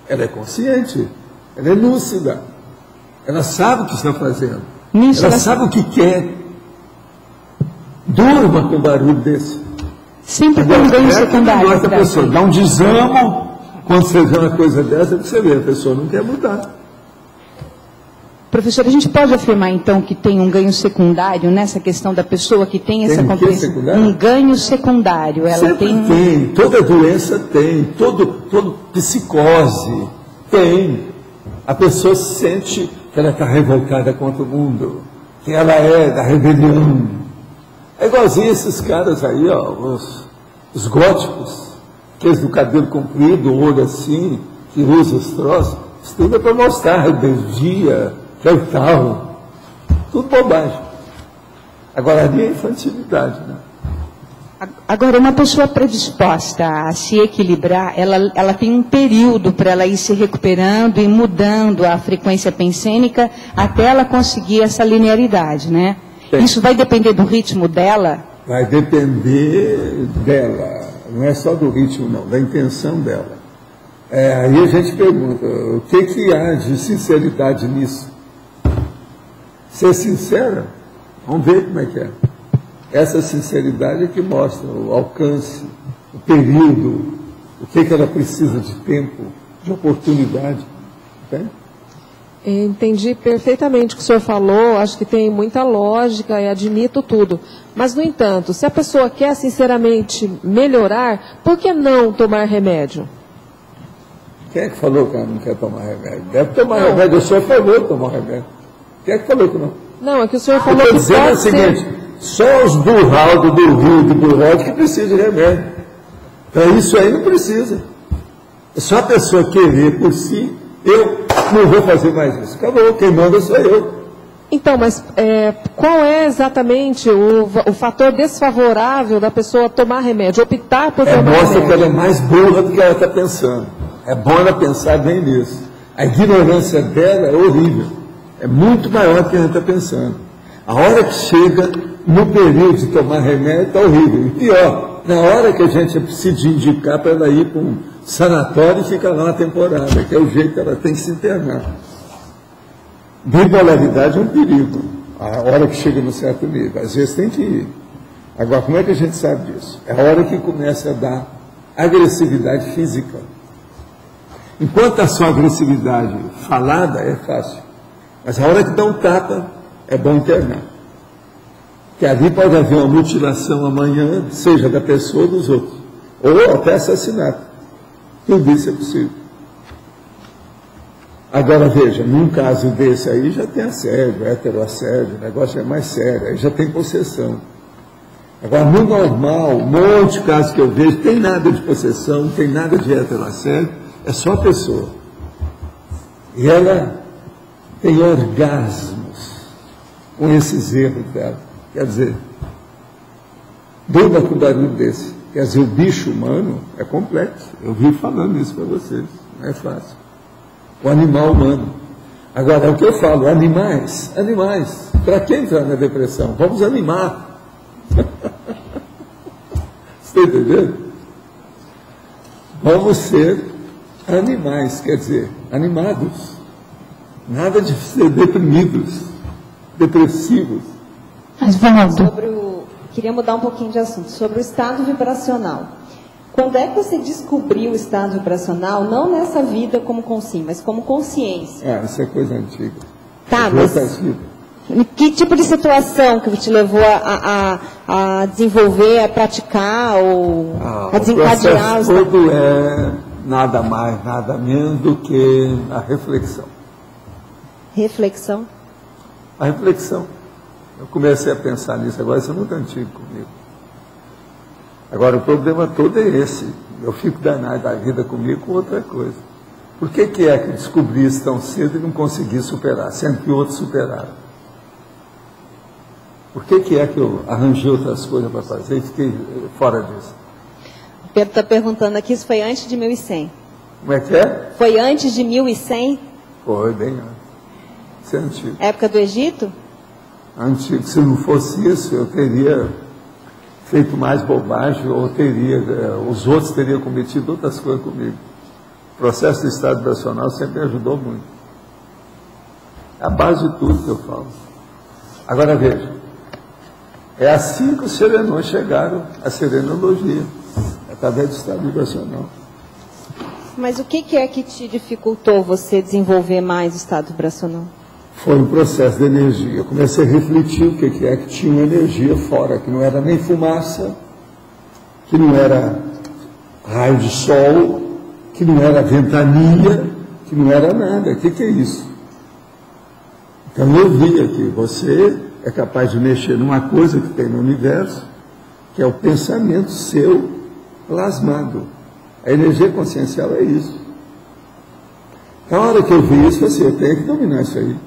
ela é consciente, ela é lúcida, ela sabe o que está fazendo, ela sabe o que quer. Durma com um barulho desse.
Sempre tem um ganho secundário.
A pessoa dá um desamo, quando você vê uma coisa dessa, você vê, a pessoa não quer mudar.
Professor, a gente pode afirmar, então, que tem um ganho secundário nessa questão da pessoa que tem essa compreensão? Um ganho secundário. Ela
tem, toda doença tem, todo psicose tem. A pessoa sente que ela está revoltada contra o mundo, que ela é da rebelião. É igualzinho esses caras aí, ó, os góticos, aqueles do cabelo comprido, olho assim, que usa os troços. Isso tudo é para mostrar rebeldia, que é o tal. Tudo bobagem. Agora, ali é infantilidade, né?
Agora, uma pessoa predisposta a se equilibrar, ela tem um período para ela ir se recuperando e mudando a frequência pensênica até ela conseguir essa linearidade, né? Tem. Isso vai depender do ritmo dela?
Vai depender dela. Não é só do ritmo, não, da intenção dela. Aí a gente pergunta, o que há de sinceridade nisso? Ser sincera? Vamos ver como é que é. Essa sinceridade é que mostra o alcance, o período, o que ela precisa de tempo, de oportunidade. Entende?
Entendi perfeitamente o que o senhor falou, acho que tem muita lógica e admito tudo. Mas, no entanto, se a pessoa quer sinceramente melhorar, por que não tomar remédio?
Quem é que falou que ela não quer tomar remédio? Deve tomar remédio, o senhor falou tomar remédio. Quem é que falou que não?
Não, é que o senhor falou que
dizendo
pode
o seguinte, só os burraldos do Rio de burraldo que precisam de remédio. Então isso aí não precisa. É só a pessoa querer por si, eu não vou fazer mais isso. Acabou, quem manda sou eu.
Então, mas qual é exatamente o fator desfavorável da pessoa tomar remédio, optar por tomar remédio?
Mostra que ela é mais burra do que ela está pensando. É bom ela pensar bem nisso. A ignorância dela é horrível. É muito maior do que ela está pensando. A hora que chega no período de tomar remédio está horrível. E pior, na hora que a gente precisa indicar para ela ir para um sanatório e ficar lá uma temporada, que é o jeito que ela tem que se internar. Bipolaridade é um perigo. A hora que chega no certo nível. Às vezes tem que ir. Agora, como é que a gente sabe disso? É a hora que começa a dar agressividade física. Enquanto a sua agressividade falada é fácil. Mas a hora que dá um tapa, é bom internar. Que ali pode haver uma mutilação amanhã, seja da pessoa ou dos outros. Ou até assassinato. Tudo isso é possível. Agora veja, num caso desse aí já tem assédio, heteroassédio, o negócio é mais sério, aí já tem possessão. Agora, no normal, um monte de casos que eu vejo, tem nada de possessão, não tem nada de heteroassédio, é só a pessoa. E ela tem orgasmos com esses erros dela. Quer dizer, durma com um barulho desse. Quer dizer, o bicho humano é complexo. Eu vi falando isso para vocês, não é fácil. O animal humano. Agora, é o que eu falo, animais. Para quem entrar na depressão? Vamos animar. Você está entendendo? Vamos ser animais, quer dizer, animados. Nada de ser deprimidos, depressivos.
Queria mudar um pouquinho de assunto. Sobre o estado vibracional. Quando é que você descobriu o estado vibracional, não nessa vida como consim, mas como consciência?
Isso é coisa antiga.
Tá, mas que tipo de situação que te levou a desenvolver, a praticar ou a desencadear?
O processo todo é nada mais, nada menos do que a reflexão.
Reflexão?
A reflexão. Eu comecei a pensar nisso, agora isso é muito antigo comigo. Agora o problema todo é esse. Eu fico danado da vida comigo com outra coisa. Por que é que eu descobri isso tão cedo e não consegui superar, sendo que outros superaram? Por que é que eu arranjei outras coisas para fazer e fiquei fora disso?
O Pedro está perguntando aqui, isso foi antes de 1100.
Como é que é?
Foi antes de 1100?
Foi, bem antes. Isso é antigo.
Época do Egito?
Antigo. Se não fosse isso, eu teria feito mais bobagem, ou os outros teriam cometido outras coisas comigo. O processo do estado vibracional sempre me ajudou muito. É a base de tudo que eu falo. Agora veja, é assim que os serenões chegaram à serenologia, através do estado vibracional.
Mas o que é que te dificultou você desenvolver mais o estado vibracional?
Foi um processo de energia. Eu comecei a refletir o que é que tinha uma energia fora, que não era nem fumaça, que não era raio de sol, que não era ventania, que não era nada. O que é isso? Então eu via que você é capaz de mexer numa coisa que tem no universo, que é o pensamento seu plasmado. A energia consciencial é isso. Na hora que eu vi isso, eu falei assim, eu tenho que dominar isso aí.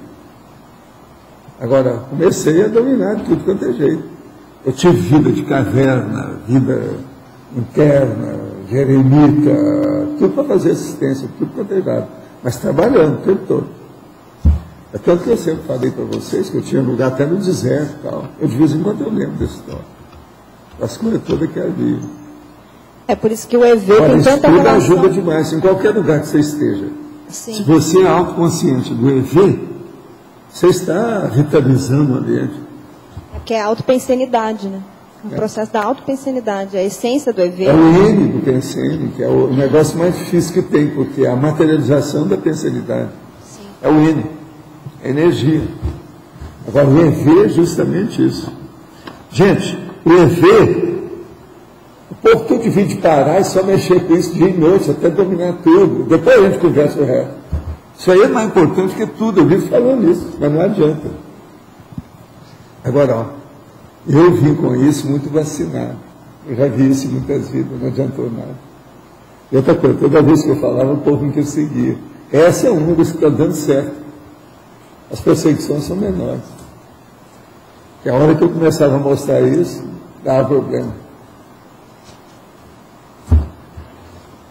Agora, comecei a dominar de tudo quanto é jeito. Eu tive vida de caverna, vida interna, de eremita, tudo para fazer assistência, tudo quanto é lado. Mas trabalhando o tempo todo. É tanto que eu sempre falei para vocês que eu tinha lugar até no deserto e tal. Eu de vez em quando eu lembro dessa história. Das coisas todas que havia.
É por isso que o EV
Olha,
tem
isso
tanta
tudo
relação.
ajuda demais, em qualquer lugar que você esteja.
Sim.
Se você é autoconsciente do EV, você está vitalizando o ambiente.
Que é a autopensenidade, né? O processo da autopensenidade, a essência do EV.
É o N do pensene, que é o negócio mais difícil que tem, porque é a materialização da pensenidade.
Sim.
É o N, é energia. Agora, o EV é justamente isso. Gente, o EV, o povo tem que vir de parar e só mexer com isso dia e noite, até dominar tudo. Depois a gente conversa o resto. Isso aí é mais importante que tudo. Eu vivo falando isso, mas não adianta. Agora, ó, eu vim com isso muito vacinado. Eu já vi isso em muitas vidas, não adiantou nada. E outra coisa, toda vez que eu falava, o povo não queria seguir. Essa é uma das que está dando certo. As perseguições são menores. E a hora que eu começava a mostrar isso, dava problema.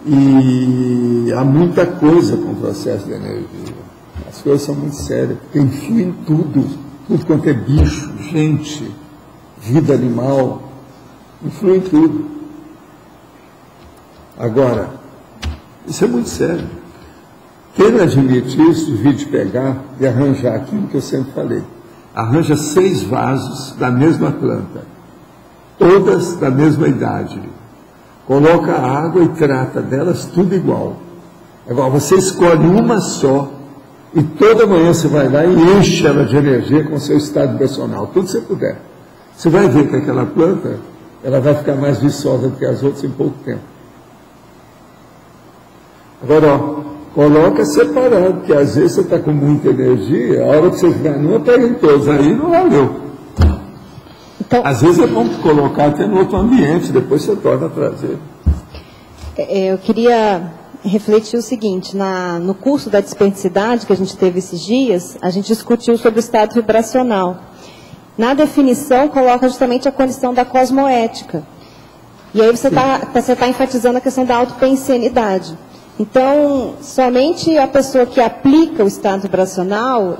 E há muita coisa com o processo de energia. As coisas são muito sérias, porque influi em tudo. Tudo quanto é bicho, gente, vida animal, influi em tudo. Agora, isso é muito sério. Quem não admite isso, devia de pegar e arranjar aquilo que eu sempre falei. Arranja 6 vasos da mesma planta, todas da mesma idade. Coloca água e trata delas tudo igual. Agora, você escolhe uma só e toda manhã você vai lá e enche ela de energia com o seu estado vibracional, tudo que você puder. Você vai ver que aquela planta, ela vai ficar mais viçosa do que as outras em pouco tempo. Agora, ó, coloca separado, porque às vezes você está com muita energia, a hora que você ficar numa, pega em todos, aí não valeu.
Então,
às vezes é bom colocar até no outro ambiente, depois você torna a trazer.
eu queria refletir o seguinte, no curso da desperticidade que a gente teve esses dias, a gente discutiu sobre o estado vibracional. Na definição, coloca justamente a condição da cosmoética. E aí você tá enfatizando a questão da autopensenidade. Então, somente a pessoa que aplica o estado vibracional,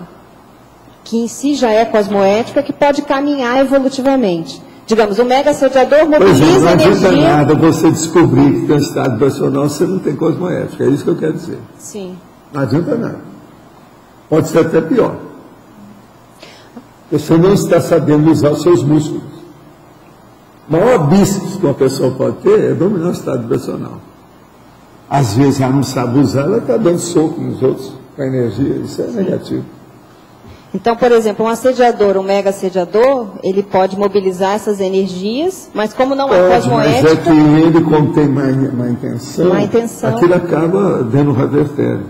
que em si já é cosmoética, que pode caminhar evolutivamente. Digamos, o mega assediador mobiliza
não
energia...
adianta nada você descobrir que tem um estado vibracional, você não tem cosmoética, é isso que eu quero dizer.
Sim.
Não adianta nada. Pode ser até pior. Você não está sabendo usar os seus músculos. O maior bíceps que uma pessoa pode ter é dominar o estado vibracional. Às vezes ela não sabe usar, ela está dando soco nos outros com a energia, isso é negativo.
Então, por exemplo, um assediador, um mega assediador, ele pode mobilizar essas energias, mas como não é cosmoética...
Mas é que ele, como tem má intenção, aquilo acaba dando revertério.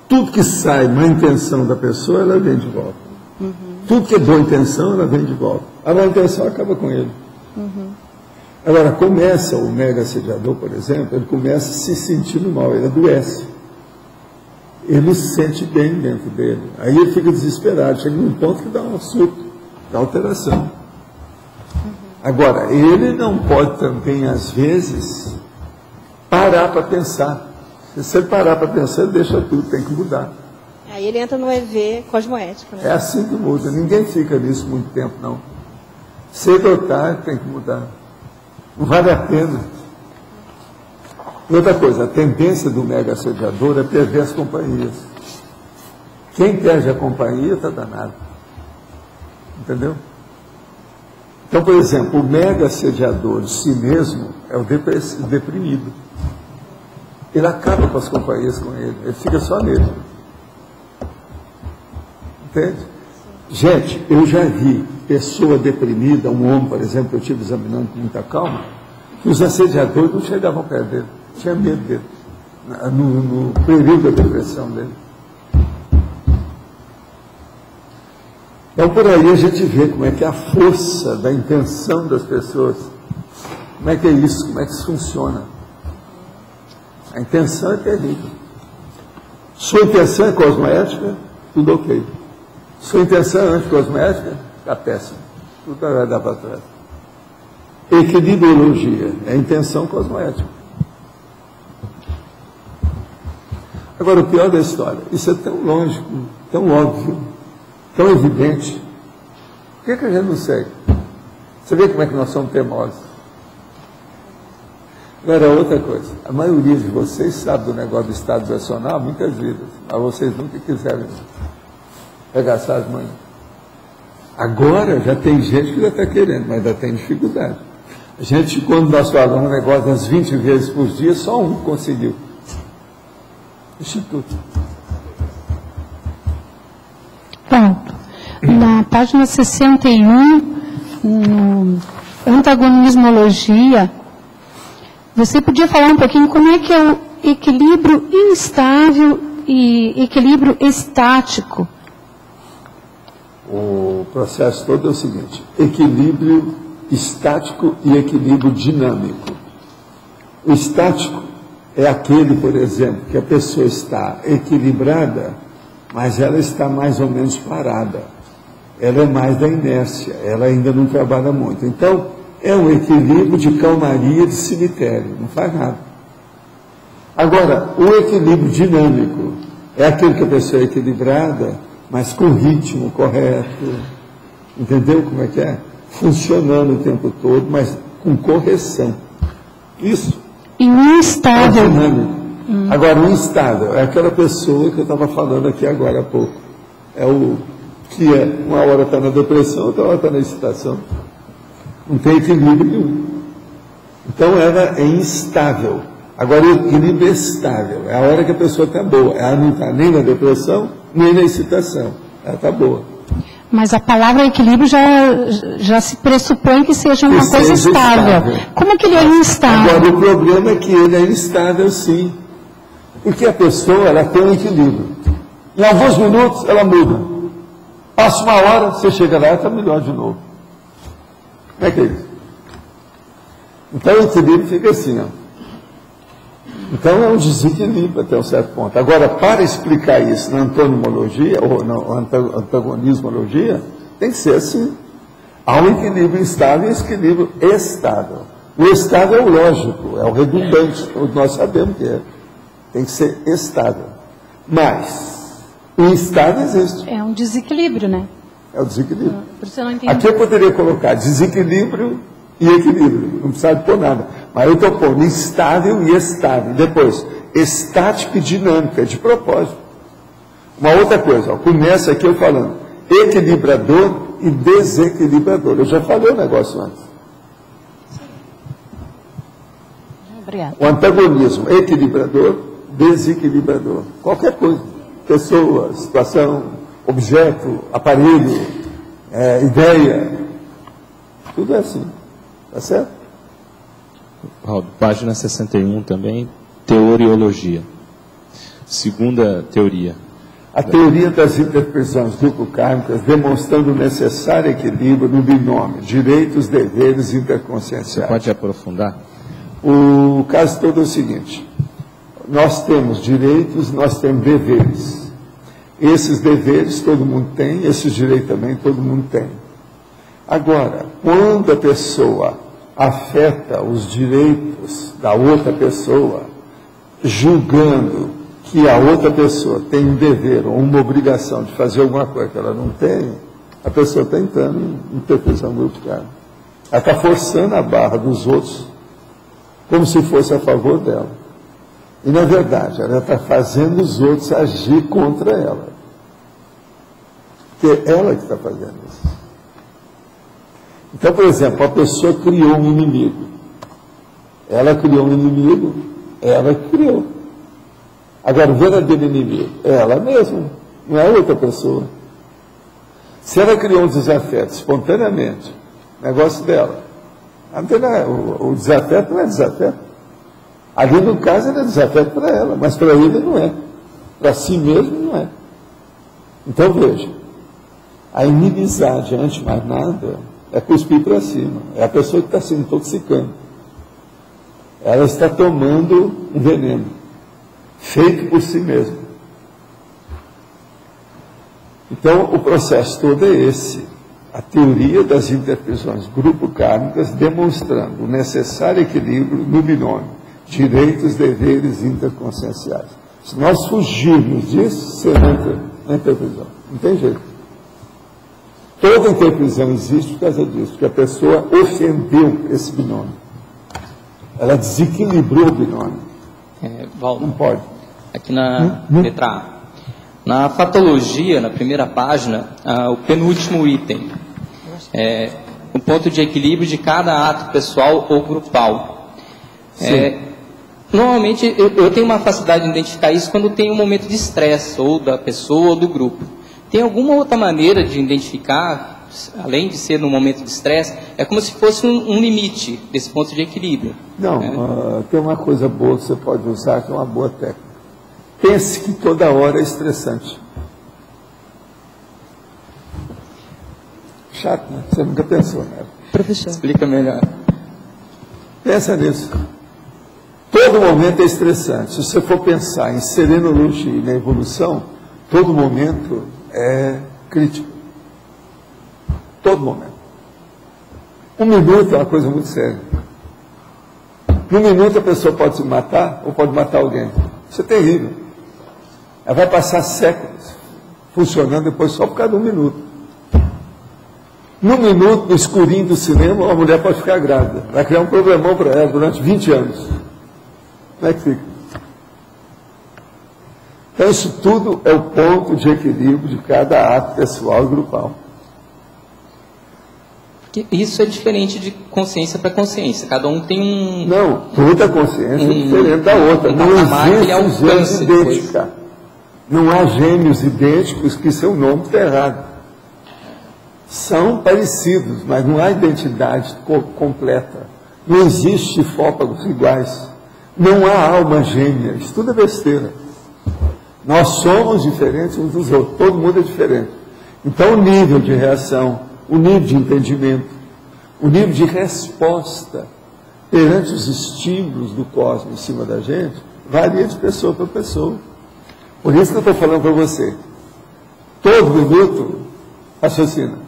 Tudo que sai má intenção da pessoa, ela vem de volta. Uhum. Tudo que é boa intenção, ela vem de volta. A má intenção acaba com ele. Uhum. Agora, começa o mega assediador, por exemplo, ele começa se sentindo mal, ele adoece. Ele não se sente bem dentro dele. Aí ele fica desesperado, chega num ponto que dá um surto, dá alteração. Agora, ele não pode também, às vezes, parar para pensar. Se você parar para pensar, ele deixa tudo, tem que mudar.
Aí ele entra no EV cosmoético, né?
É assim que muda, ninguém fica nisso muito tempo, não. Cedo ou tarde tem que mudar. Não vale a pena. E outra coisa, a tendência do mega assediador é perder as companhias. Quem perde a companhia está danado. Entendeu? Então, por exemplo, o mega assediador de si mesmo é o deprimido. Ele acaba com as companhias com ele fica só nele. Entende? Gente, eu já vi pessoa deprimida, um homem, por exemplo, que eu estive examinando com muita calma, que os assediadores não chegavam perto dele. Tinha medo dele, no período da depressão dele. Então, por aí a gente vê como é que é a força da intenção das pessoas, como é que é isso, como é que isso funciona. A intenção é terrível. Sua intenção é cosmoética, tudo ok. Sua intenção é anticosmoética, está péssimo. Tudo vai dar para trás. Equilibriologia é a intenção cosmoética. Agora, o pior da história, isso é tão lógico, tão óbvio, tão evidente. Por que a gente não segue? Você vê como é que nós somos teimosos? Agora, outra coisa, a maioria de vocês sabe do negócio do Estado Nacional, muitas vidas, mas vocês nunca quiseram regaçar as manhas. Agora já tem gente que já está querendo, mas ainda tem dificuldade. A gente, quando nós falamos um negócio das 20 vezes por dia, só um conseguiu. Instituto.
Pronto. Na página 61, no antagonismologia, você podia falar um pouquinho como é que é o equilíbrio instável e equilíbrio estático?
O processo todo é o seguinte: equilíbrio estático e equilíbrio dinâmico. O estático é aquele, por exemplo, que a pessoa está equilibrada, mas ela está mais ou menos parada. Ela é mais da inércia, ela ainda não trabalha muito. Então, é um equilíbrio de calmaria de cemitério, não faz nada. Agora, o equilíbrio dinâmico é aquele que a pessoa é equilibrada, mas com ritmo correto. Entendeu como é que é? Funcionando o tempo todo, mas com correção. Isso.
E o instável.
É dinâmico. Agora, o instável é aquela pessoa que eu estava falando aqui agora há pouco. É o que uma hora está na depressão, outra hora está na excitação. Não tem equilíbrio nenhum. Então, ela é instável. Agora, o equilíbrio é estável. É a hora que a pessoa está boa. Ela não está nem na depressão, nem na excitação. Ela está boa.
Mas a palavra equilíbrio já se pressupõe que seja uma coisa estável. Como que ele é instável?
Agora, o problema é que ele é instável, sim. Porque a pessoa, ela tem um equilíbrio. Em alguns minutos, ela muda. Passa uma hora, você chega lá e está melhor de novo. Como é que é isso? Então, o equilíbrio fica assim, ó. Então, é um desequilíbrio até um certo ponto. Agora, para explicar isso na antonomologia, ou na antagonismologia, tem que ser assim. Há um equilíbrio instável e um equilíbrio estável. O estável é o lógico, é o redundante, nós sabemos que é. Tem que ser estável. Mas, o instável existe.
É um desequilíbrio, né?
É o desequilíbrio.
Por isso eu não entendi.
Aqui eu poderia colocar desequilíbrio e equilíbrio, não precisa pôr nada. Mas eu estou pondo instável e estável. Depois, estático e dinâmico, é de propósito. Uma outra coisa, ó, começa aqui eu falando equilibrador e desequilibrador. Eu já falei o negócio antes.
Obrigada.
O antagonismo, equilibrador, desequilibrador. Qualquer coisa. Pessoa, situação, objeto, aparelho, ideia. Tudo é assim. Tá certo?
Raul, página 61 também, teoriologia. Segunda teoria.
A teoria das interpretações grupo-kármicas demonstrando o necessário equilíbrio no binômio direitos, deveres interconscienciais.
Você pode aprofundar?
O caso todo é o seguinte: nós temos direitos, nós temos deveres. Esses deveres todo mundo tem, esses direitos também todo mundo tem. Agora, quando a pessoa afeta os direitos da outra pessoa, julgando que a outra pessoa tem um dever ou uma obrigação de fazer alguma coisa que ela não tem, a pessoa está entrando em interpretação grupo-kármica. Ela está forçando a barra dos outros como se fosse a favor dela. E, na verdade, ela está fazendo os outros agir contra ela. Porque é ela que está fazendo isso. Então, por exemplo, a pessoa criou um inimigo. Ela criou um inimigo, ela que criou. Agora, o verdadeiro inimigo é ela mesma, não é outra pessoa. Se ela criou um desafeto espontaneamente, negócio dela, o desafeto não é desafeto. Ali, no caso, ele é desafeto para ela, mas para ele não é. Para si mesmo não é. Então, veja, a inimizade, antes de mais nada, é cuspir para cima. É a pessoa que está se intoxicando. Ela está tomando um veneno, feito por si mesma. Então, o processo todo é esse. A teoria das interpretações grupo-kármicas demonstrando o necessário equilíbrio no binômio direitos, deveres interconscienciais. Se nós fugirmos disso, você entra na interpretação. Não tem jeito. Toda interpretação existe por causa disso, porque a pessoa ofendeu esse binômio. Ela desequilibrou o binômio.
Valdo,
não pode.
Aqui na letra A. Na fatologia, na primeira página, o penúltimo item. O ponto de equilíbrio de cada ato pessoal ou grupal. Normalmente, eu tenho uma facilidade de identificar isso quando tem um momento de estresse, ou da pessoa ou do grupo. Tem alguma outra maneira de identificar, além de ser no momento de estresse, é como se fosse um limite desse ponto de equilíbrio?
Não, tem uma coisa boa que você pode usar, que é uma boa técnica. Pense que toda hora é estressante. Chato, né? Você nunca pensou, né?
Professor. Explica melhor.
Pensa nisso. Todo momento é estressante. Se você for pensar em serenologia e na evolução, todo momento é crítico. Todo momento. 1 minuto é uma coisa muito séria. Num minuto a pessoa pode se matar ou pode matar alguém. Isso é terrível. Ela vai passar séculos funcionando depois só por causa de 1 minuto. Num minuto, no escurinho do cinema, a mulher pode ficar grávida. Vai criar um problemão para ela durante 20 anos. Como é que fica? Então, isso tudo é o ponto de equilíbrio de cada ato pessoal e grupal.
Isso é diferente de consciência para consciência. Cada um tem um...
Não, toda consciência é diferente da outra. Não existe gêmeos idênticos. Não há gêmeos idênticos que seu nome está errado. São parecidos, mas não há identidade completa. Não existe fópagos iguais. Não há alma gêmea. Isso tudo é besteira. Nós somos diferentes uns dos outros. Todo mundo é diferente. Então, o nível de reação, o nível de entendimento, o nível de resposta perante os estímulos do cosmos em cima da gente, varia de pessoa para pessoa. Por isso que eu estou falando para você. Todo minuto, raciocina.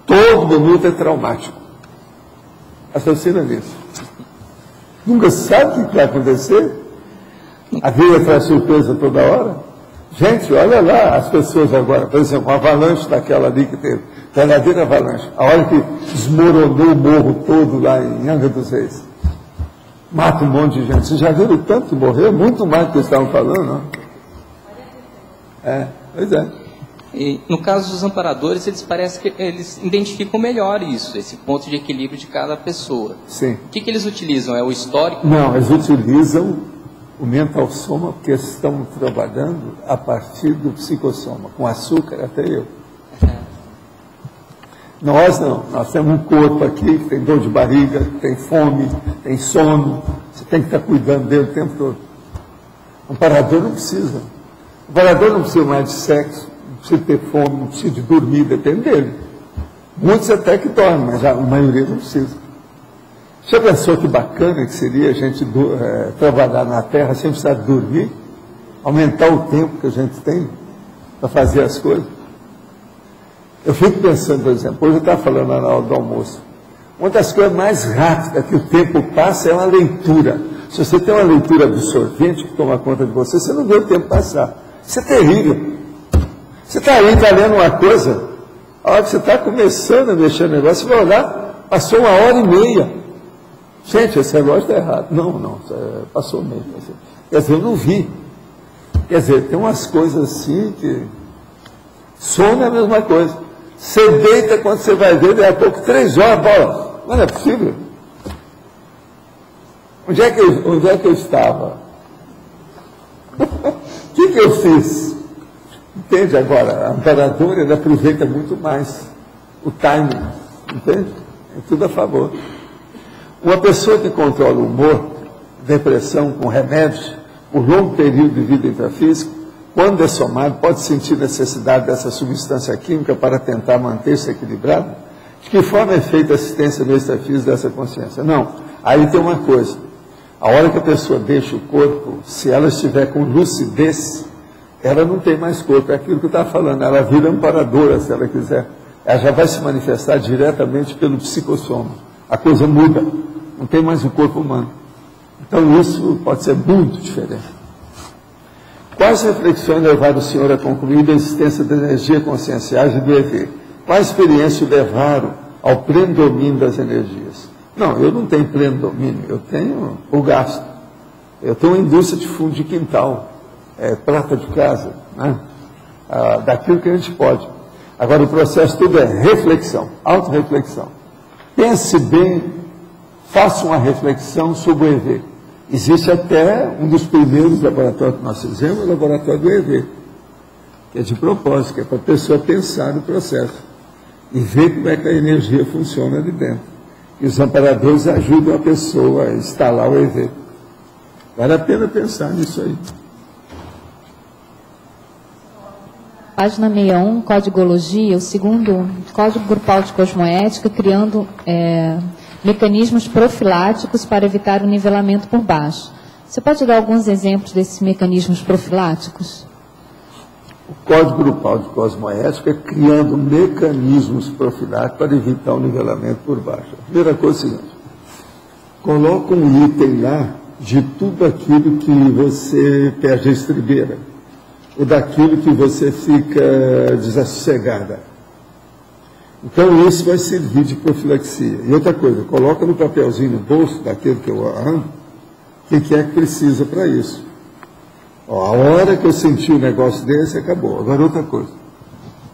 Todo minuto é traumático. Raciocina nisso. Nunca sabe o que vai acontecer? A vida traz surpresa toda hora? Gente, olha lá as pessoas agora. Por exemplo, uma avalanche daquela ali que teve. Verdadeira avalanche. A hora que desmoronou o morro todo lá em Angra dos Reis. Mata um monte de gente. Vocês já viram o tanto que morreu? Muito mais do que eles estavam falando, não? Pois é.
E, no caso dos amparadores, eles parecem que eles identificam melhor isso, esse ponto de equilíbrio de cada pessoa.
Sim.
O que eles utilizam? É o histórico?
Não, eles utilizam o mental soma porque estão trabalhando a partir do psicossoma, com açúcar até eu. Nós não, nós temos um corpo aqui que tem dor de barriga, tem fome, tem sono, você tem que estar cuidando dele o tempo todo. O amparador não precisa. O amparador não precisa mais de sexo, não precisa ter fome, não precisa de dormir, depende dele. Muitos até que dormem, mas a maioria não precisa. Já pensou que bacana que seria a gente trabalhar na Terra sem precisar dormir? Aumentar o tempo que a gente tem para fazer as coisas? Eu fico pensando, por exemplo, hoje eu estava falando lá na hora do almoço, uma das coisas mais rápidas que o tempo passa é uma leitura. Se você tem uma leitura absorvente que toma conta de você, você não vê o tempo passar. Isso é terrível. Você está aí, está lendo uma coisa, a hora que você está começando a mexer no negócio, você vai olhar, passou 1h30. Gente, esse relógio está errado. Não, passou meio. Quer dizer, eu não vi. Quer dizer, tem umas coisas assim que... Sono é a mesma coisa. Você deita quando você vai ver, daqui a pouco 3 horas, bola. Não é possível. Onde é que eu estava? O que eu fiz? Entende agora? A imperadora, ela aproveita muito mais o timing. Entende? É tudo a favor. Uma pessoa que controla o humor, depressão com remédios, por longo período de vida intrafísica, quando é somado, pode sentir necessidade dessa substância química para tentar manter-se equilibrado? De que forma é feita a assistência no extrafísico dessa consciência? Não. Aí tem uma coisa. A hora que a pessoa deixa o corpo, se ela estiver com lucidez, ela não tem mais corpo. É aquilo que eu estava falando. Ela vira amparadora, se ela quiser. Ela já vai se manifestar diretamente pelo psicossoma. A coisa muda. Não tem mais o corpo humano. Então isso pode ser muito diferente. Quais reflexões levaram o senhor a concluir a existência da energia conscienciais e do EV? Quais experiências o levaram ao pleno domínio das energias? Não, eu não tenho pleno domínio, eu tenho o gasto. Eu tenho uma indústria de fundo de quintal, prata de casa, né? Daquilo que a gente pode. Agora, o processo tudo é reflexão, autorreflexão. Pense bem, faça uma reflexão sobre o EV. Existe até um dos primeiros laboratórios que nós fizemos, o laboratório do EV, que é de propósito, que é para a pessoa pensar no processo e ver como é que a energia funciona ali dentro. E os amparadores ajudam a pessoa a instalar o EV. Vale a pena pensar nisso aí.
Página 61, Códigologia, o segundo Código Grupal de Cosmoética, criando mecanismos profiláticos para evitar o nivelamento por baixo. Você pode dar alguns exemplos desses mecanismos profiláticos?
O Código Grupal de Cosmoética é criando mecanismos profiláticos para evitar o nivelamento por baixo. A primeira coisa é a seguinte: coloca um item lá de tudo aquilo que você perde a estribeira, ou daquilo que você fica desassossegada. Então, isso vai servir de profilaxia. E outra coisa, coloca no papelzinho no bolso daquele que eu amo, o que é que precisa para isso. A hora que eu senti um negócio desse, acabou. Agora, outra coisa.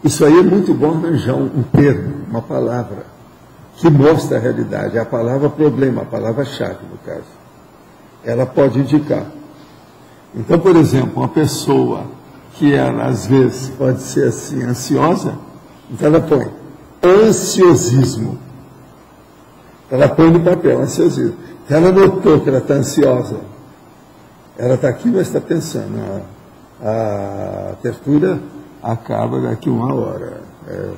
Isso aí é muito bom arranjar um termo, uma palavra, que mostra a realidade. É a palavra problema, a palavra-chave, no caso. Ela pode indicar. Então, por exemplo, uma pessoa que ela, às vezes, pode ser assim, ansiosa, então ela põe ansiosismo. Ela põe no papel, ansiosismo. Então ela notou que ela está ansiosa. Ela está aqui, mas está pensando. A abertura acaba daqui 1 hora.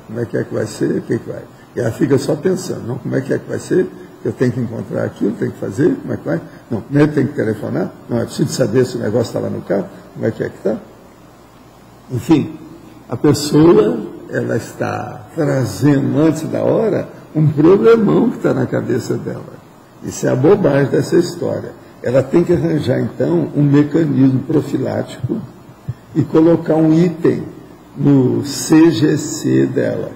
Como é que vai ser? O que vai? E ela fica só pensando, não, como é que vai ser? Eu tenho que encontrar aquilo, tenho que fazer, como é que vai? Não, primeiro tem que telefonar. Não, é preciso saber se o negócio está lá no carro, como é que está? Enfim, a pessoa, ela está trazendo antes da hora um problemão que está na cabeça dela. Isso é a bobagem dessa história. Ela tem que arranjar, então, um mecanismo profilático e colocar um item no CGC dela.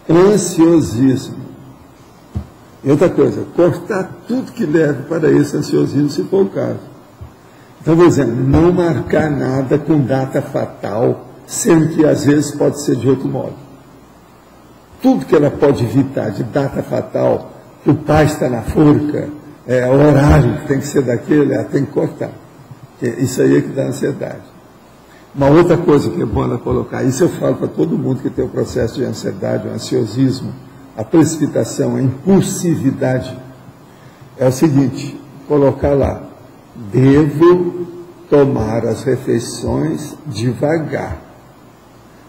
Ansiosismo. E outra coisa, cortar tudo que leve para esse ansiosismo, se for o caso. Então, por exemplo, não marcar nada com data fatal, sendo que às vezes pode ser de outro modo. Tudo que ela pode evitar de data fatal, que o pai está na forca, o horário que tem que ser daquele, ela tem que cortar. Porque isso aí é que dá ansiedade. Uma outra coisa que é bom ela colocar, isso eu falo para todo mundo que tem o processo de ansiedade, o ansiosismo, a precipitação, a impulsividade, é o seguinte: colocar lá, devo tomar as refeições devagar,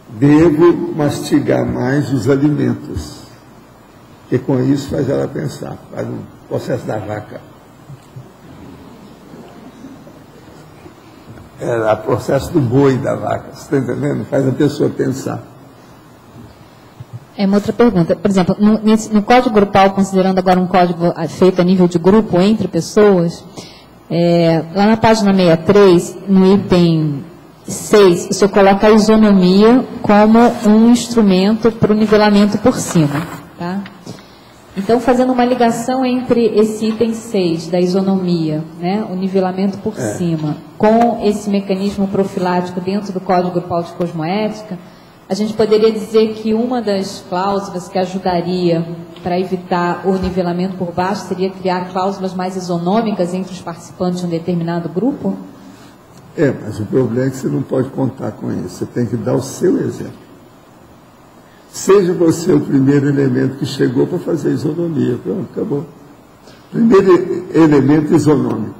devo mastigar mais os alimentos, que com isso faz ela pensar, faz um processo da vaca. É o processo do boi da vaca, você está entendendo? Faz a pessoa pensar.
Uma outra pergunta. Por exemplo, no código grupal, considerando agora um código feito a nível de grupo entre pessoas, lá na página 63, no item 6, o senhor coloca a isonomia como um instrumento para o nivelamento por cima. Tá? Então, fazendo uma ligação entre esse item 6 da isonomia, né, o nivelamento por cima, com esse mecanismo profilático dentro do Código Grupal de Cosmoética, a gente poderia dizer que uma das cláusulas que ajudaria para evitar o nivelamento por baixo seria criar cláusulas mais isonômicas entre os participantes de um determinado grupo?
Mas o problema é que você não pode contar com isso. Você tem que dar o seu exemplo. Seja você o primeiro elemento que chegou para fazer isonomia. Pronto, acabou. Primeiro elemento isonômico.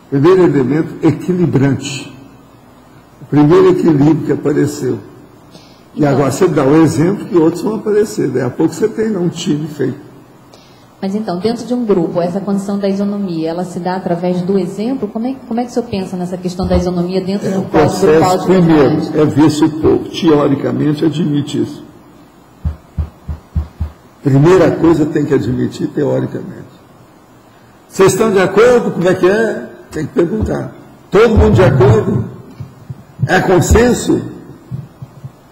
Primeiro elemento equilibrante. O primeiro equilíbrio que apareceu. E agora você dá o exemplo que outros vão aparecer. Daí a pouco você tem um time feito.
Mas então, dentro de um grupo, essa condição da isonomia, ela se dá através do exemplo? Como é que o senhor pensa nessa questão da isonomia dentro do código grupal de
primeiro, é ver se o povo, teoricamente, admite isso. Primeira coisa tem que admitir teoricamente. Vocês estão de acordo? Como é que é? Tem que perguntar. Todo mundo de acordo? É consenso?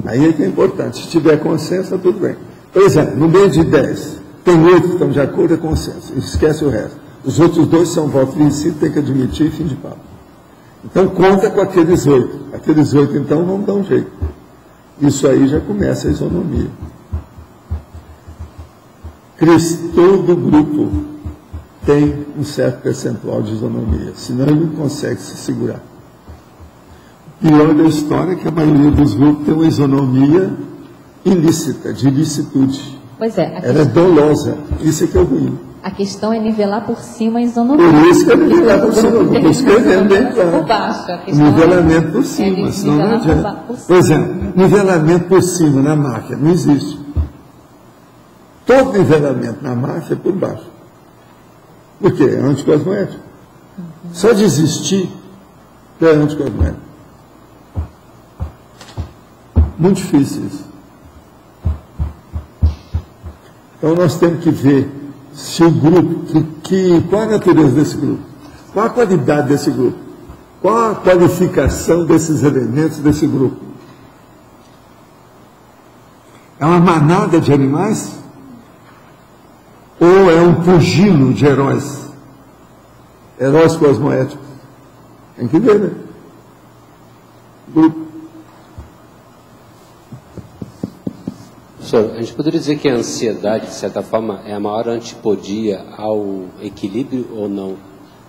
Aí é que é importante. Se tiver consenso, está tudo bem. Por exemplo, no meio de 10, Tem 8 que estão de acordo, é consenso. Esquece o resto. Os outros 2 são voto vencido, tem que admitir, fim de papo. Então, conta com aqueles 8. Aqueles 8, então, não dão jeito. Isso aí já começa a isonomia. Cris, todo grupo tem um certo percentual de isonomia, senão ele não consegue se segurar. O pior da história é que a maioria dos grupos tem uma isonomia ilícita, de ilicitude.
Pois é.
Ela é dolosa, isso é que é ruim.
A questão é nivelar por cima a isonomia.
Por isso que é nivelar por cima, eu estou escrevendo bem claro.
Por baixo. A
Nivelamento por cima, senão não adianta. Por exemplo, nivelamento por cima na máquina, não existe. Todo nivelamento na máquina é por baixo. Por quê? É anticosmoético. Só de existir é anticosmoético. Muito difícil isso. Então nós temos que ver se o grupo, qual a natureza desse grupo, qual a qualidade desse grupo, qual a qualificação desses elementos desse grupo. É uma manada de animais? Ou é um pugilo de heróis? Heróis cosmoéticos. Tem que ver, né? Grupo.
Professor, a gente poderia dizer que a ansiedade, de certa forma, é a maior antipodia ao equilíbrio ou não?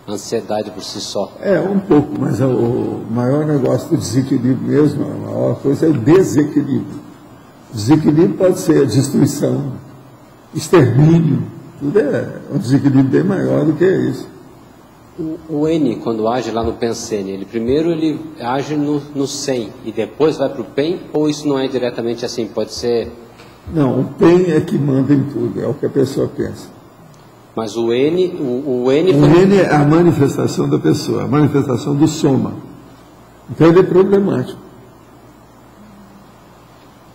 A ansiedade por si só.
É, um pouco, mas o maior negócio do desequilíbrio mesmo, a maior coisa é o desequilíbrio. O desequilíbrio pode ser a destruição, extermínio, tudo é um desequilíbrio bem maior do que isso.
O N, quando age lá no Pensene, ele age no 100 e depois vai para o PEN, ou isso não é diretamente assim? Pode ser...
Não, o PEN é que manda em tudo, é o que a pessoa pensa.
Mas o N... O N
é a manifestação da pessoa, a manifestação do soma. Então ele é problemático.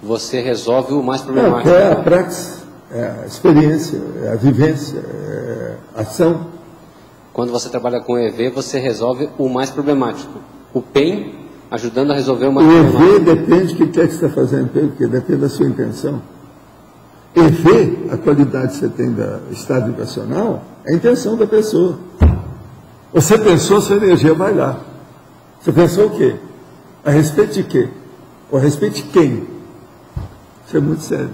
Você resolve o mais problemático.
É a praxis, é a experiência, é a vivência, é a ação.
Quando você trabalha com EV, você resolve o mais problemático. O PEN ajudando a resolver o mais problemático.
O EV depende do que é que você está fazendo, porque depende da sua intenção. EV, a qualidade que você tem do estado vibracional, é a intenção da pessoa. Você pensou, sua energia vai lá. Você pensou o quê? A respeito de quê? Ou a respeito de quem? Isso é muito sério.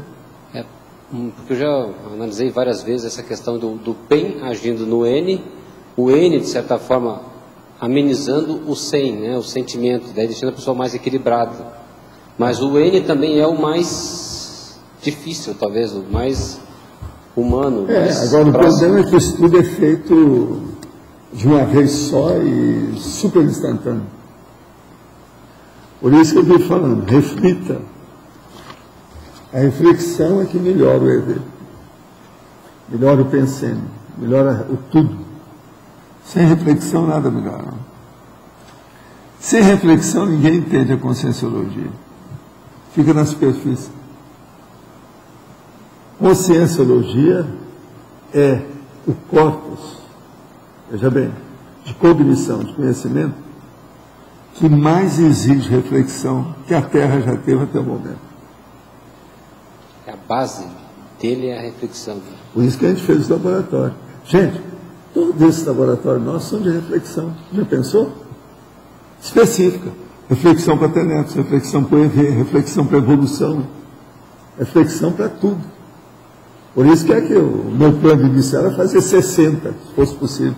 Porque eu já analisei várias vezes essa questão do PEN agindo no N, o N, de certa forma, amenizando o 100, né, o sentimento, daí deixando a pessoa mais equilibrada. Mas o N também é o mais difícil, talvez, o mais humano. Mais
agora
próximo.
O problema é que o estudo é feito de uma vez só e super instantâneo. Por isso que eu estou falando, reflita. A reflexão é que melhora o EV. Melhora o pensene, melhora o tudo. Sem reflexão, nada melhora. Sem reflexão, ninguém entende a conscienciologia. Fica na superfície. Conscienciologia é o corpus, veja bem, de cognição, de conhecimento, que mais exige reflexão que a Terra já teve até o momento.
A base dele é a reflexão.
Por isso que a gente fez o laboratório. Gente, todos esses laboratórios nossos são de reflexão. Já pensou? Específica. Reflexão para Tenetos, reflexão para o EV, reflexão para evolução, reflexão para tudo. Por isso que o meu plano inicial era fazer 60, se fosse possível.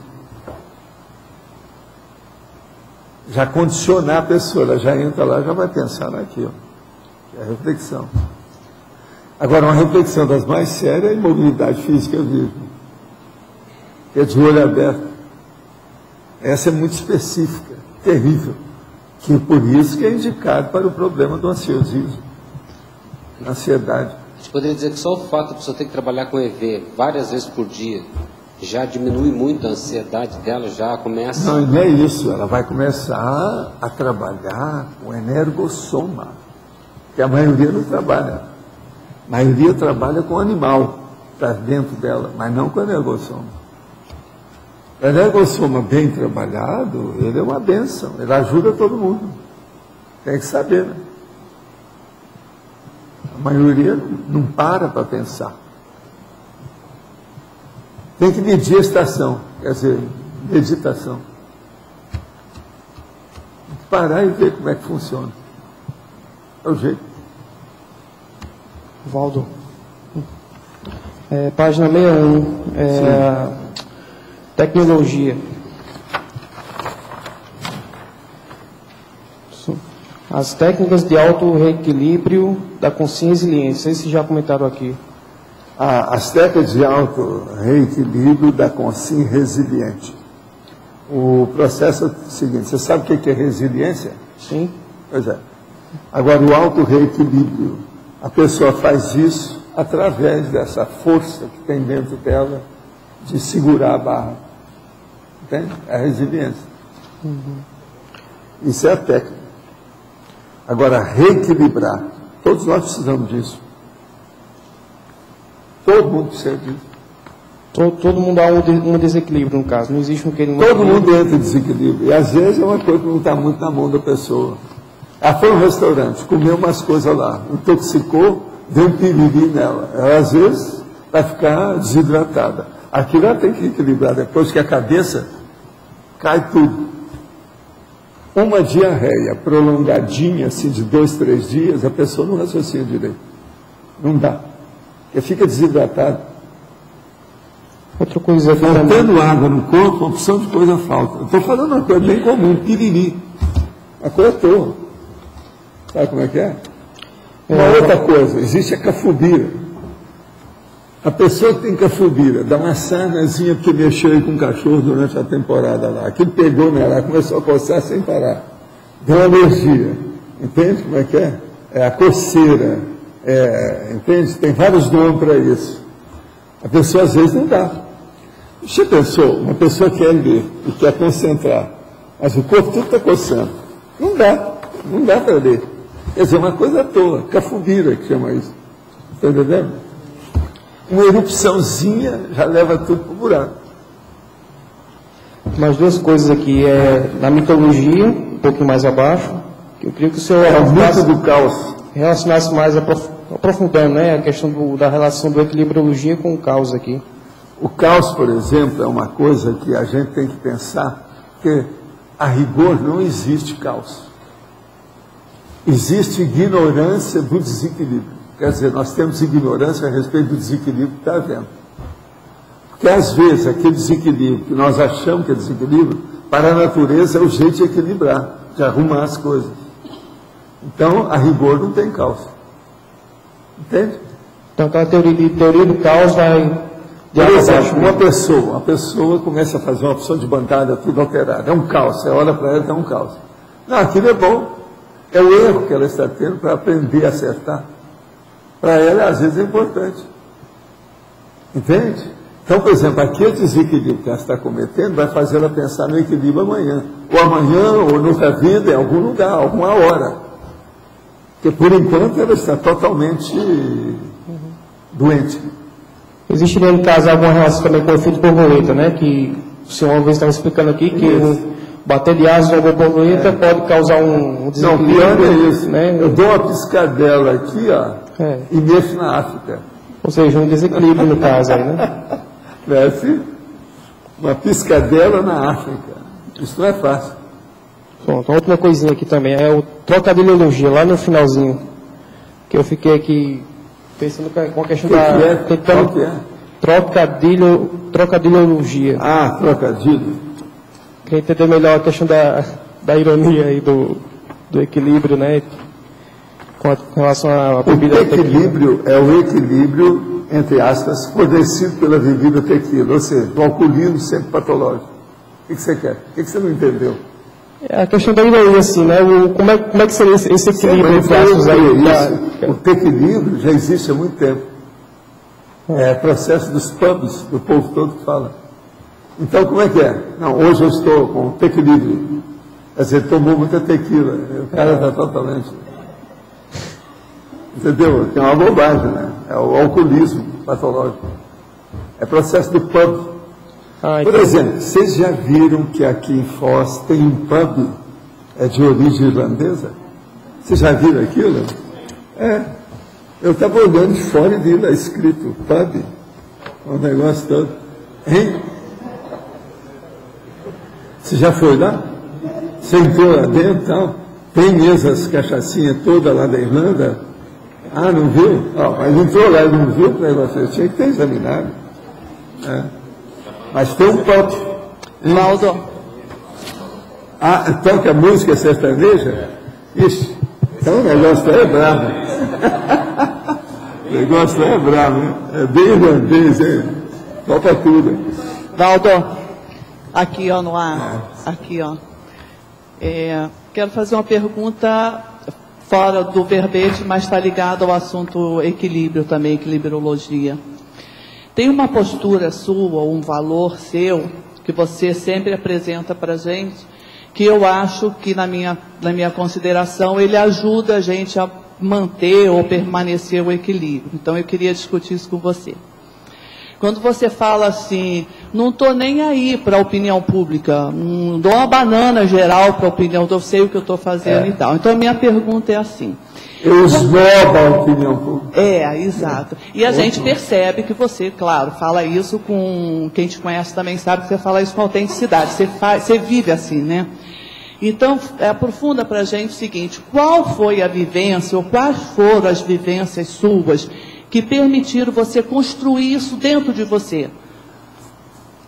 Já condicionar a pessoa, ela já entra lá, já vai pensar naquilo. É a reflexão. Agora, uma reflexão das mais sérias é a imobilidade física viva, que é de olho aberto. Essa é muito específica, terrível, que é por isso que é indicado para o problema do ansiosismo, ansiedade.
A gente poderia dizer que só o fato de a pessoa ter que trabalhar com EV várias vezes por dia já diminui muito a ansiedade dela, já começa...
Não, não é isso, ela vai começar a trabalhar com energossoma, que a maioria não trabalha. A maioria trabalha com animal para dentro dela, mas não com energossoma. O energossoma bem trabalhado, ele é uma bênção, ele ajuda todo mundo. Tem que saber, né? A maioria não para pensar. Tem que medir a estação, quer dizer, meditação. Tem que parar e ver como é que funciona. É o jeito.
Valdo. Página 61. Tecnologia. As técnicas de auto-reequilíbrio da consciência e resiliência. Não sei se já comentaram aqui.
As técnicas de auto-reequilíbrio da consciência resiliente. O processo é o seguinte: você sabe o que é resiliência?
Sim.
Pois é. Agora, o auto-reequilíbrio, a pessoa faz isso através dessa força que tem dentro dela de segurar a barra. Entende? É a resiliência. Isso é a técnica. Agora, reequilibrar. Todos nós precisamos disso. Todo mundo precisa disso.
Todo mundo há um desequilíbrio, no caso. Não existe um que ele não.
Todo mundo entra em desequilíbrio. E às vezes é uma coisa que não está muito na mão da pessoa. Ela foi a um restaurante, comeu umas coisas lá, intoxicou, deu um piriri nela. Ela, às vezes, vai ficar desidratada. Aquilo ela tem que equilibrar, depois que a cabeça cai tudo. Uma diarreia prolongadinha, assim, de 2, 3 dias, a pessoa não raciocina direito. Não dá. Porque fica desidratado.
Outra coisa aqui
faltando água no corpo, uma opção de coisa falta. Eu estou falando uma coisa bem comum, piriri. Uma coisa toa. Sabe como é que é? Uma outra coisa, existe a cafubira. A pessoa que tem cafubira, dá uma sarnazinha porque mexeu aí com o cachorro durante a temporada lá. Aquilo pegou nela, começou a coçar sem parar. Deu alergia. Entende como é que é? É a coceira. Entende? Tem vários nomes para isso. A pessoa às vezes não dá. Você pensou, uma pessoa quer ler e quer concentrar, mas o corpo tudo está coçando. Não dá para ler. Quer dizer, uma coisa à toa, cafubira que chama isso. Está entendendo? Uma erupçãozinha já leva tudo para o buraco.
Mais duas coisas aqui. Na mitologia, um pouquinho mais abaixo, que eu queria que o senhor
o mito do caos.
Relacionasse mais, aprofundando, né, a questão da relação do equilibriologia com o caos aqui.
O caos, por exemplo, é uma coisa que a gente tem que pensar, que a rigor não existe caos. Existe ignorância do desequilíbrio. Quer dizer, nós temos ignorância a respeito do desequilíbrio que está havendo. Porque às vezes aquele desequilíbrio que nós achamos que é desequilíbrio, para a natureza é o jeito de equilibrar, de arrumar as coisas. Então, a rigor não tem caos. Entende?
Então, aquela teoria do caos vai...
Por exemplo, uma pessoa começa a fazer uma opção de bancada tudo alterado. É um caos. Você olha para ela e é um caos. Não, aquilo é bom. É o erro que ela está tendo para aprender a acertar. Para ela, às vezes, é importante. Entende? Então, por exemplo, aquele desequilíbrio que ela está cometendo vai fazer ela pensar no equilíbrio amanhã. Ou amanhã, ou noutra vida, em algum lugar, alguma hora. Porque, por enquanto, ela está totalmente doente.
Existe, no caso, alguma relação também com o efeito borboleta, né? Que o senhor uma vez estava explicando aqui que o bater de asas da borboleta pode causar um desequilíbrio.
Não, pior é isso, né? Eu dou uma piscadela aqui, ó, e mexo na África.
Ou seja, um desequilíbrio no caso aí, né?
Parece uma piscadela na África. Isso não é fácil.
Pronto, outra coisinha aqui também, é o trocadilhologia, lá no finalzinho, que eu fiquei aqui pensando com a questão trocadilhologia.
Ah, trocadilho.
Queria entender melhor a questão da ironia aí do equilíbrio, né? Com relação à bebida tequila. O
equilíbrio é o equilíbrio, entre aspas, fornecido pela bebida tequila, ou seja, o alcoolismo sempre patológico. O que você quer? O que você não entendeu?
É a questão da ironia, assim, né? Como é que seria esse equilíbrio entre aspas aí?
O equilíbrio já existe há muito tempo. É processo dos pubs, do povo todo que fala. Então, como é que é? Não, hoje eu estou com equilíbrio. Quer dizer, tomou muita tequila. O cara está totalmente... Entendeu? Tem uma bobagem, né? É o alcoolismo patológico. É processo do pub. Por exemplo, vocês já viram que aqui em Foz tem um pub de origem irlandesa? Vocês já viram aquilo? Eu estava olhando de fora e vi lá escrito pub, um negócio todo. Hein? Você já foi lá? Você entrou lá dentro, então? Tem mesmo as cachaçinhas todas lá da Irlanda? Ah, não viu? Oh, mas entrou lá e não viu o negócio? Tinha que ter examinado. É. Mas tem um toque.
Valdo.
Ah, toca música sertaneja? Ixi, então o negócio é bravo. O negócio é bravo, né? É bem irlandês, hein? Toca tudo.
Valdo, aqui ó, no ar. Aqui ó. Quero fazer uma pergunta fora do verbete, mas está ligado ao assunto equilíbrio também, equilibriologia. Tem uma postura sua, um valor seu, que você sempre apresenta para a gente, que eu acho que, na minha consideração, ele ajuda a gente a manter ou permanecer o equilíbrio. Então, eu queria discutir isso com você. Quando você fala assim, não estou nem aí para a opinião pública, não dou uma banana geral para a opinião, eu sei o que eu estou fazendo e tal. Então, a minha pergunta é assim.
Eu esnobo a opinião pública.
Exato. E a gente percebe que você, claro, fala isso com... Quem te conhece também sabe que você fala isso com autenticidade. Você vive assim, né? Então, aprofunda para a gente o seguinte, qual foi a vivência, ou quais foram as vivências suas que permitiram você construir isso dentro de você?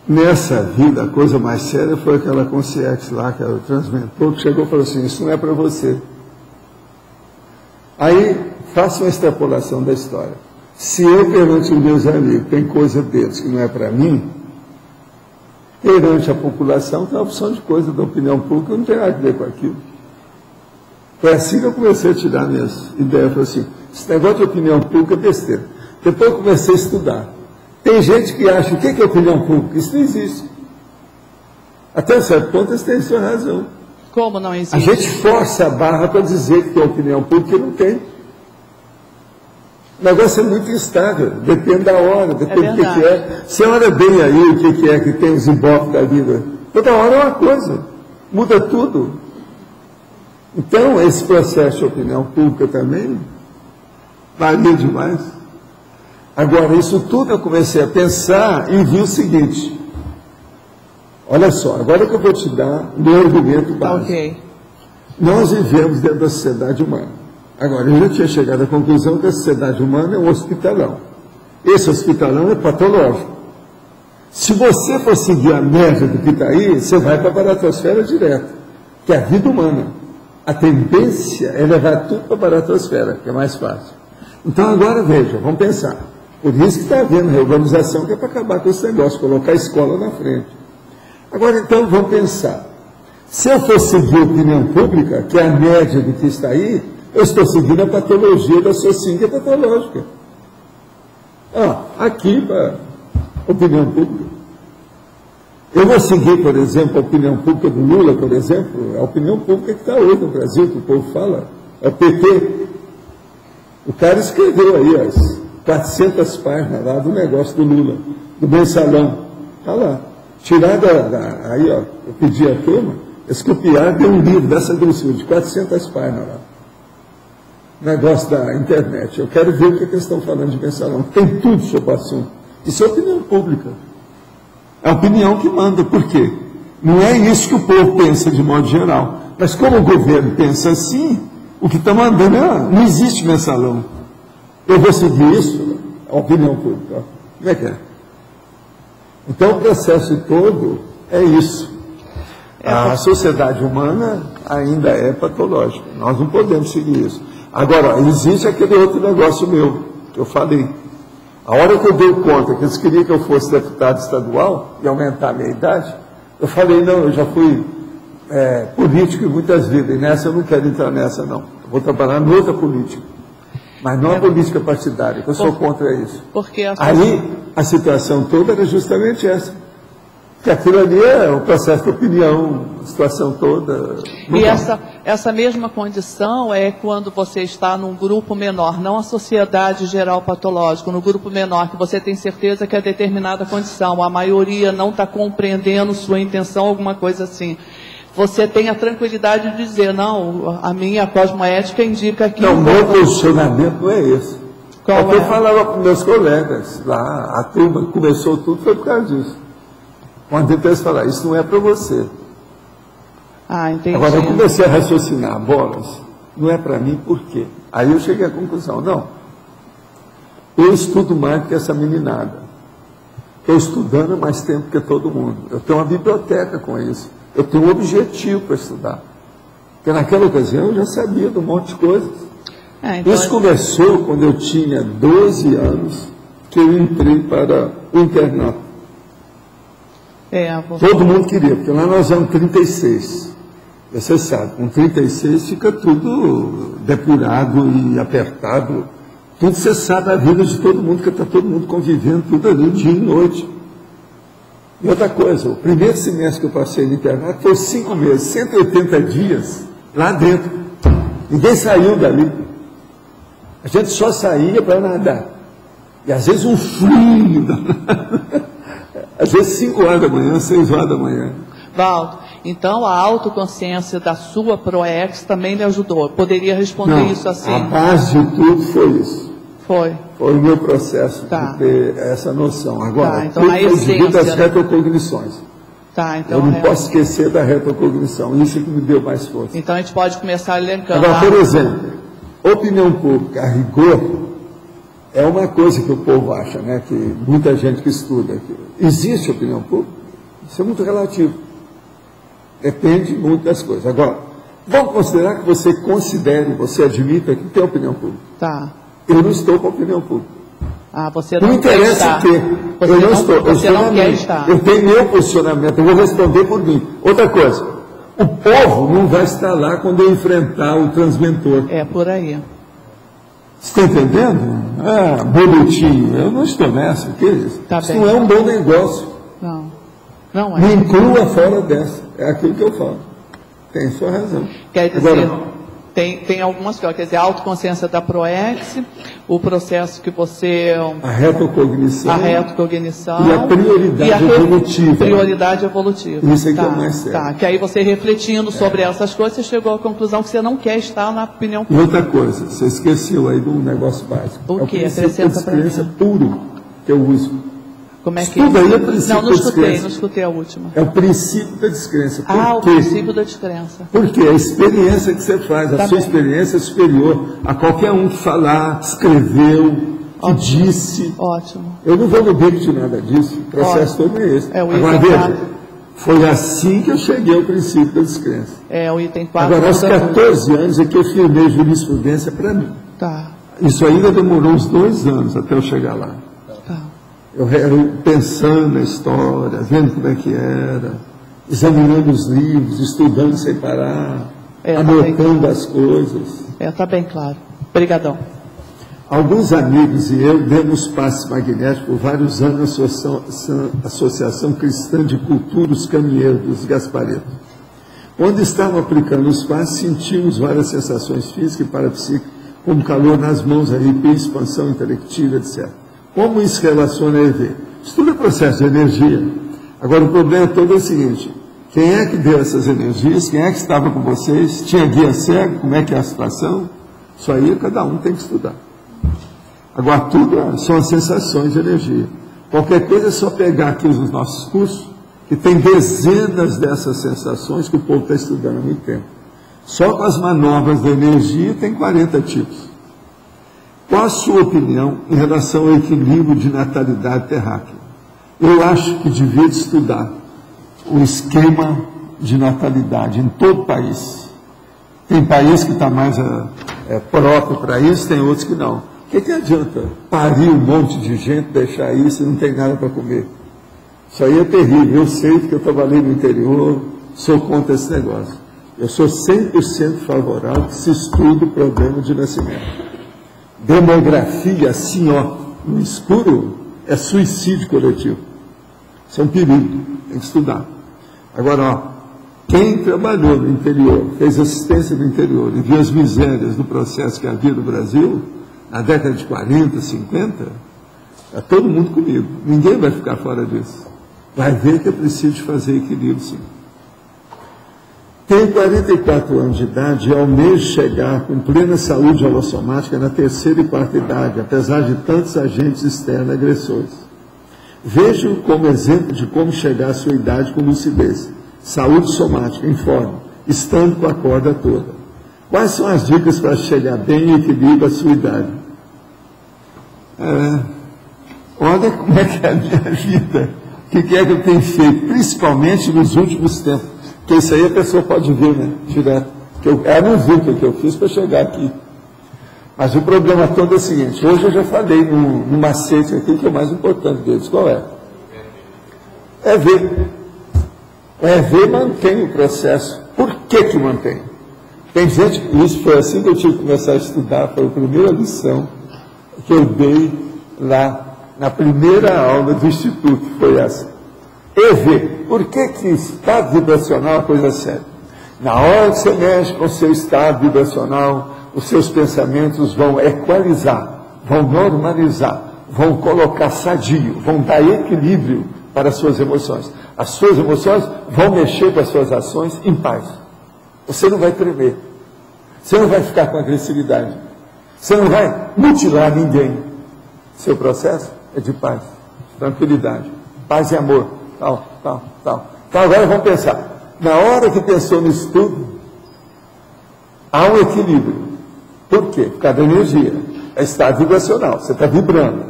Nessa vida, a coisa mais séria foi aquela consciência lá, que era o transmentor, que chegou e falou assim, isso não é para você. Aí, faça uma extrapolação da história. Se eu, perante os meus amigos, tem coisa deles que não é para mim, perante a população, tem uma opção de coisa da opinião pública, não tem nada a ver com aquilo. Foi assim que eu comecei a tirar minhas ideias. Falei assim, esse negócio de opinião pública é besteira. Depois eu comecei a estudar. Tem gente que acha, o que é opinião pública? Isso não existe. Até certo ponto, eles têm sua razão.
Como não existe?
A gente força a barra para dizer que tem opinião pública e não tem. O negócio é muito instável, depende da hora, depende do que é. Você olha bem aí o que é que tem os embofes da vida. Toda hora é uma coisa, muda tudo. Então, esse processo de opinião pública também varia demais. Agora, isso tudo eu comecei a pensar e vi o seguinte. Olha só, agora que eu vou te dar o meu argumento básico.
Okay.
Nós vivemos dentro da sociedade humana. Agora, eu já tinha chegado à conclusão que a sociedade humana é um hospitalão. Esse hospitalão é patológico. Se você for seguir a média do que está aí, você vai para a baratosfera direto, que é a vida humana. A tendência é levar tudo para a baratosfera, que é mais fácil. Então, agora veja, vamos pensar. Por isso que está havendo reorganização, que é para acabar com esse negócio, colocar a escola na frente. Agora, então, vamos pensar. Se eu for seguir a opinião pública, que é a média do que está aí, eu estou seguindo a patologia da sociedade, que é patológica. Aqui, para opinião pública. Eu vou seguir, por exemplo, a opinião pública do Lula, por exemplo, a opinião pública que está hoje no Brasil, que o povo fala, é o PT. O cara escreveu aí as 400 páginas lá do negócio do Lula, do mensalão. Está lá. Tirado aí, ó, eu pedi à turma, eles copiaram, deu um livro dessa grossura, de 400 páginas lá. Negócio da internet. Eu quero ver o que eles estão falando de mensalão. Tem tudo sobre o assunto. Isso é opinião pública. É a opinião que manda. Por quê? Não é isso que o povo pensa de modo geral. Mas como o governo pensa assim, o que está mandando não existe mensalão. Eu vou seguir isso, a opinião pública. Como é que é? Então o processo todo é isso. A sociedade humana ainda é patológica. Nós não podemos seguir isso. Agora, existe aquele outro negócio meu, que eu falei. A hora que eu dei conta que eles queriam que eu fosse deputado estadual e aumentar a minha idade, eu falei, não, eu já fui político em muitas vidas, e nessa eu não quero entrar nessa, não. Eu vou trabalhar em outra política. Mas não a política partidária, que eu sou contra isso. Aí, a situação toda era justamente essa. Porque aquilo ali é o processo de opinião, a situação toda.
E essa mesma condição é quando você está num grupo menor, não a sociedade geral patológica, no grupo menor, que você tem certeza que é determinada condição, a maioria não está compreendendo sua intenção, alguma coisa assim. Você tem a tranquilidade de dizer, não, a minha cosmoética indica que...
Não, o meu posicionamento não é esse. É que eu falava com meus colegas lá, a turma começou tudo, foi por causa disso. Quando eles falaram, isso não é para você.
Entendi.
Agora eu comecei a raciocinar, bolas, não é para mim, por quê? Aí eu cheguei à conclusão, não, eu estudo mais que essa meninada. Estou estudando há mais tempo que todo mundo. Eu tenho uma biblioteca com isso. Eu tenho um objetivo para estudar. Porque naquela ocasião eu já sabia de um monte de coisas.
Então
isso começou quando eu tinha 12 anos, que eu entrei para o internato. Todo mundo queria, porque lá nós éramos 36. Você sabe, com 36 fica tudo depurado e apertado. Tudo você sabe da vida de todo mundo, porque está todo mundo convivendo tudo ali, dia e noite. E outra coisa, o primeiro semestre que eu passei no internato foi 5 meses, 180 dias lá dentro. Ninguém saiu dali. A gente só saía para nadar. E às vezes um frio danado. Às vezes 5 horas da manhã, 6 horas da manhã.
Valdo, então a autoconsciência da sua ProEx também lhe ajudou. Eu poderia responder isso assim?
A base de tudo foi isso.
Foi
o meu processo de ter essa noção. Agora,
então a
essência das retrocognições.
Então
eu não posso esquecer da retrocognição. Isso que me deu mais força.
Então a gente pode começar elencando.
Agora, por exemplo, opinião pública, a rigor, é uma coisa que o povo acha, né? Que muita gente que estuda. Que existe opinião pública? Isso é muito relativo. Depende muito das coisas. Agora, vamos considerar que você considere, você admita que tem opinião pública. Eu não estou com opinião pública.
Você não,
não interessa o quê? Eu não estou.
Você não quer estar.
Eu tenho meu posicionamento, eu vou responder por mim. Outra coisa, o povo não vai estar lá quando eu enfrentar o transmentor.
É por aí.
Você está entendendo? Bonitinho, eu não estou nessa. O que é isso? Isso não é um bom negócio.
Não é.
Me inclua fora dessa. É aquilo que eu falo. Tem sua razão.
Quer dizer, tem algumas coisas. Quer dizer, a autoconsciência da ProEx, o processo que você...
A retrocognição.
E
a prioridade evolutiva.
Prioridade evolutiva.
Isso é que é o mais sério.
Que aí você refletindo sobre essas coisas, você chegou à conclusão que você não quer estar na opinião pública.
E outra coisa, você esqueceu aí de um negócio básico.
O que?
É o princípio de descrença puro que eu uso.
Como é que
Tudo aí é princípio
não escutei a última.
É o princípio da descrença.
O princípio da descrença.
Porque a experiência que você faz, a sua experiência é superior a qualquer um que falar, escreveu, que disse.
Ótimo.
Eu não vou no bico de nada disso, o processo todo é esse. Agora veja, foi assim que eu cheguei ao princípio da descrença.
O item 4.
Agora, aos 14 anos é que eu firmei jurisprudência para mim. Isso ainda demorou uns 2 anos até eu chegar lá. Eu pensando na história, vendo como é que era, examinando os livros, estudando sem parar, anotando as coisas.
Está bem claro. Obrigadão.
Alguns amigos e eu demos passe magnético por vários anos na Associação Cristã de Cultura Os Caminheiros dos Gaspareto. Quando estavam aplicando os passes, sentimos várias sensações físicas e parapsíquicas, como calor nas mãos, arrepio, expansão intelectiva, etc. Como isso relaciona a EV? Isso tudo é processo de energia. Agora, o problema todo é o seguinte: quem é que deu essas energias? Quem é que estava com vocês? Tinha guia cego? Como é que é a situação? Isso aí cada um tem que estudar. Agora, tudo são as sensações de energia. Qualquer coisa é só pegar aqui os nossos cursos, que tem dezenas dessas sensações que o povo está estudando há muito tempo. Só com as manobras da energia tem 40 tipos. Qual a sua opinião em relação ao equilíbrio de natalidade terráquea? Eu acho que devia estudar o esquema de natalidade em todo o país. Tem país que está mais próprio para isso, tem outros que não. O que adianta parir um monte de gente, deixar isso e não tem nada para comer? Isso aí é terrível. Eu sei porque eu trabalhei no interior, sou contra esse negócio. Eu sou 100% favorável que se estude o problema de nascimento. Demografia, assim, no escuro, é suicídio coletivo. Isso é um perigo, tem que estudar. Agora, quem trabalhou no interior, fez assistência no interior e viu as misérias do processo que havia no Brasil, na década de 40, 50, está todo mundo comigo. Ninguém vai ficar fora disso. Vai ver que é preciso fazer equilíbrio, sim. Tenho 44 anos de idade e almejo chegar com plena saúde holossomática na terceira e quarta idade, apesar de tantos agentes externos agressores. Vejo como exemplo de como chegar à sua idade com lucidez, saúde somática, em forma, estando com a corda toda. Quais são as dicas para chegar bem em equilíbrio à sua idade? Olha como é que é a minha vida, o que é que eu tenho feito, principalmente nos últimos tempos. Porque isso aí a pessoa pode ver, né? Direto. Ela não viu o que eu fiz para chegar aqui. Mas o problema todo é o seguinte, hoje eu já falei no macete aqui, que é o mais importante deles. Qual é? É ver. É ver, mantém o processo. Por que mantém? Tem gente, isso foi assim que eu tive que começar a estudar, foi a primeira lição que eu dei lá na primeira aula do Instituto, foi essa. E ver, por que estado vibracional é uma coisa séria? Na hora que você mexe com o seu estado vibracional, os seus pensamentos vão equalizar, vão normalizar, vão colocar sadio, vão dar equilíbrio para as suas emoções. As suas emoções vão mexer com as suas ações em paz. Você não vai tremer, você não vai ficar com agressividade, você não vai mutilar ninguém. Seu processo é de paz, tranquilidade, paz e amor. Tal. Então agora vamos pensar. Na hora que pensou nisso tudo, há um equilíbrio. Por quê? Por causa da energia. É estado vibracional, você está vibrando.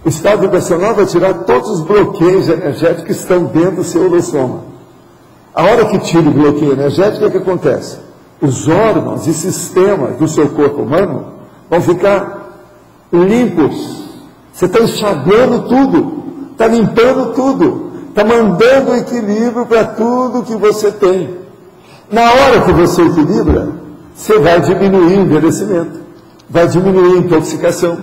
O estado vibracional vai tirar todos os bloqueios energéticos que estão dentro do seu holossoma. A hora que tira o bloqueio energético, o que acontece? Os órgãos e sistemas do seu corpo humano vão ficar limpos. Você está enxaguando tudo, está limpando tudo. Está mandando equilíbrio para tudo que você tem. Na hora que você equilibra, você vai diminuir o envelhecimento, vai diminuir a intoxicação,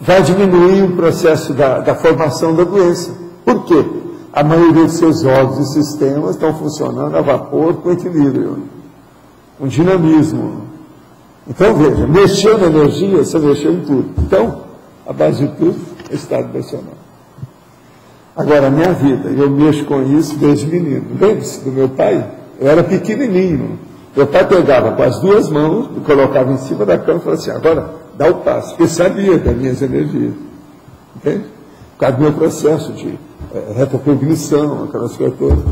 vai diminuir o processo da formação da doença. Por quê? A maioria dos seus órgãos e sistemas estão funcionando a vapor com equilíbrio, com dinamismo. Então veja, mexeu na energia, você mexeu em tudo. Então, a base de tudo é estado vibracional. Agora, a minha vida, eu mexo com isso desde menino. Lembre-se do meu pai, eu era pequenininho. Meu pai pegava com as duas mãos, me colocava em cima da cama e falava assim, agora dá o passo, porque sabia das minhas energias. Entende? Por causa do meu processo de retrocognição, aquelas coisas todas.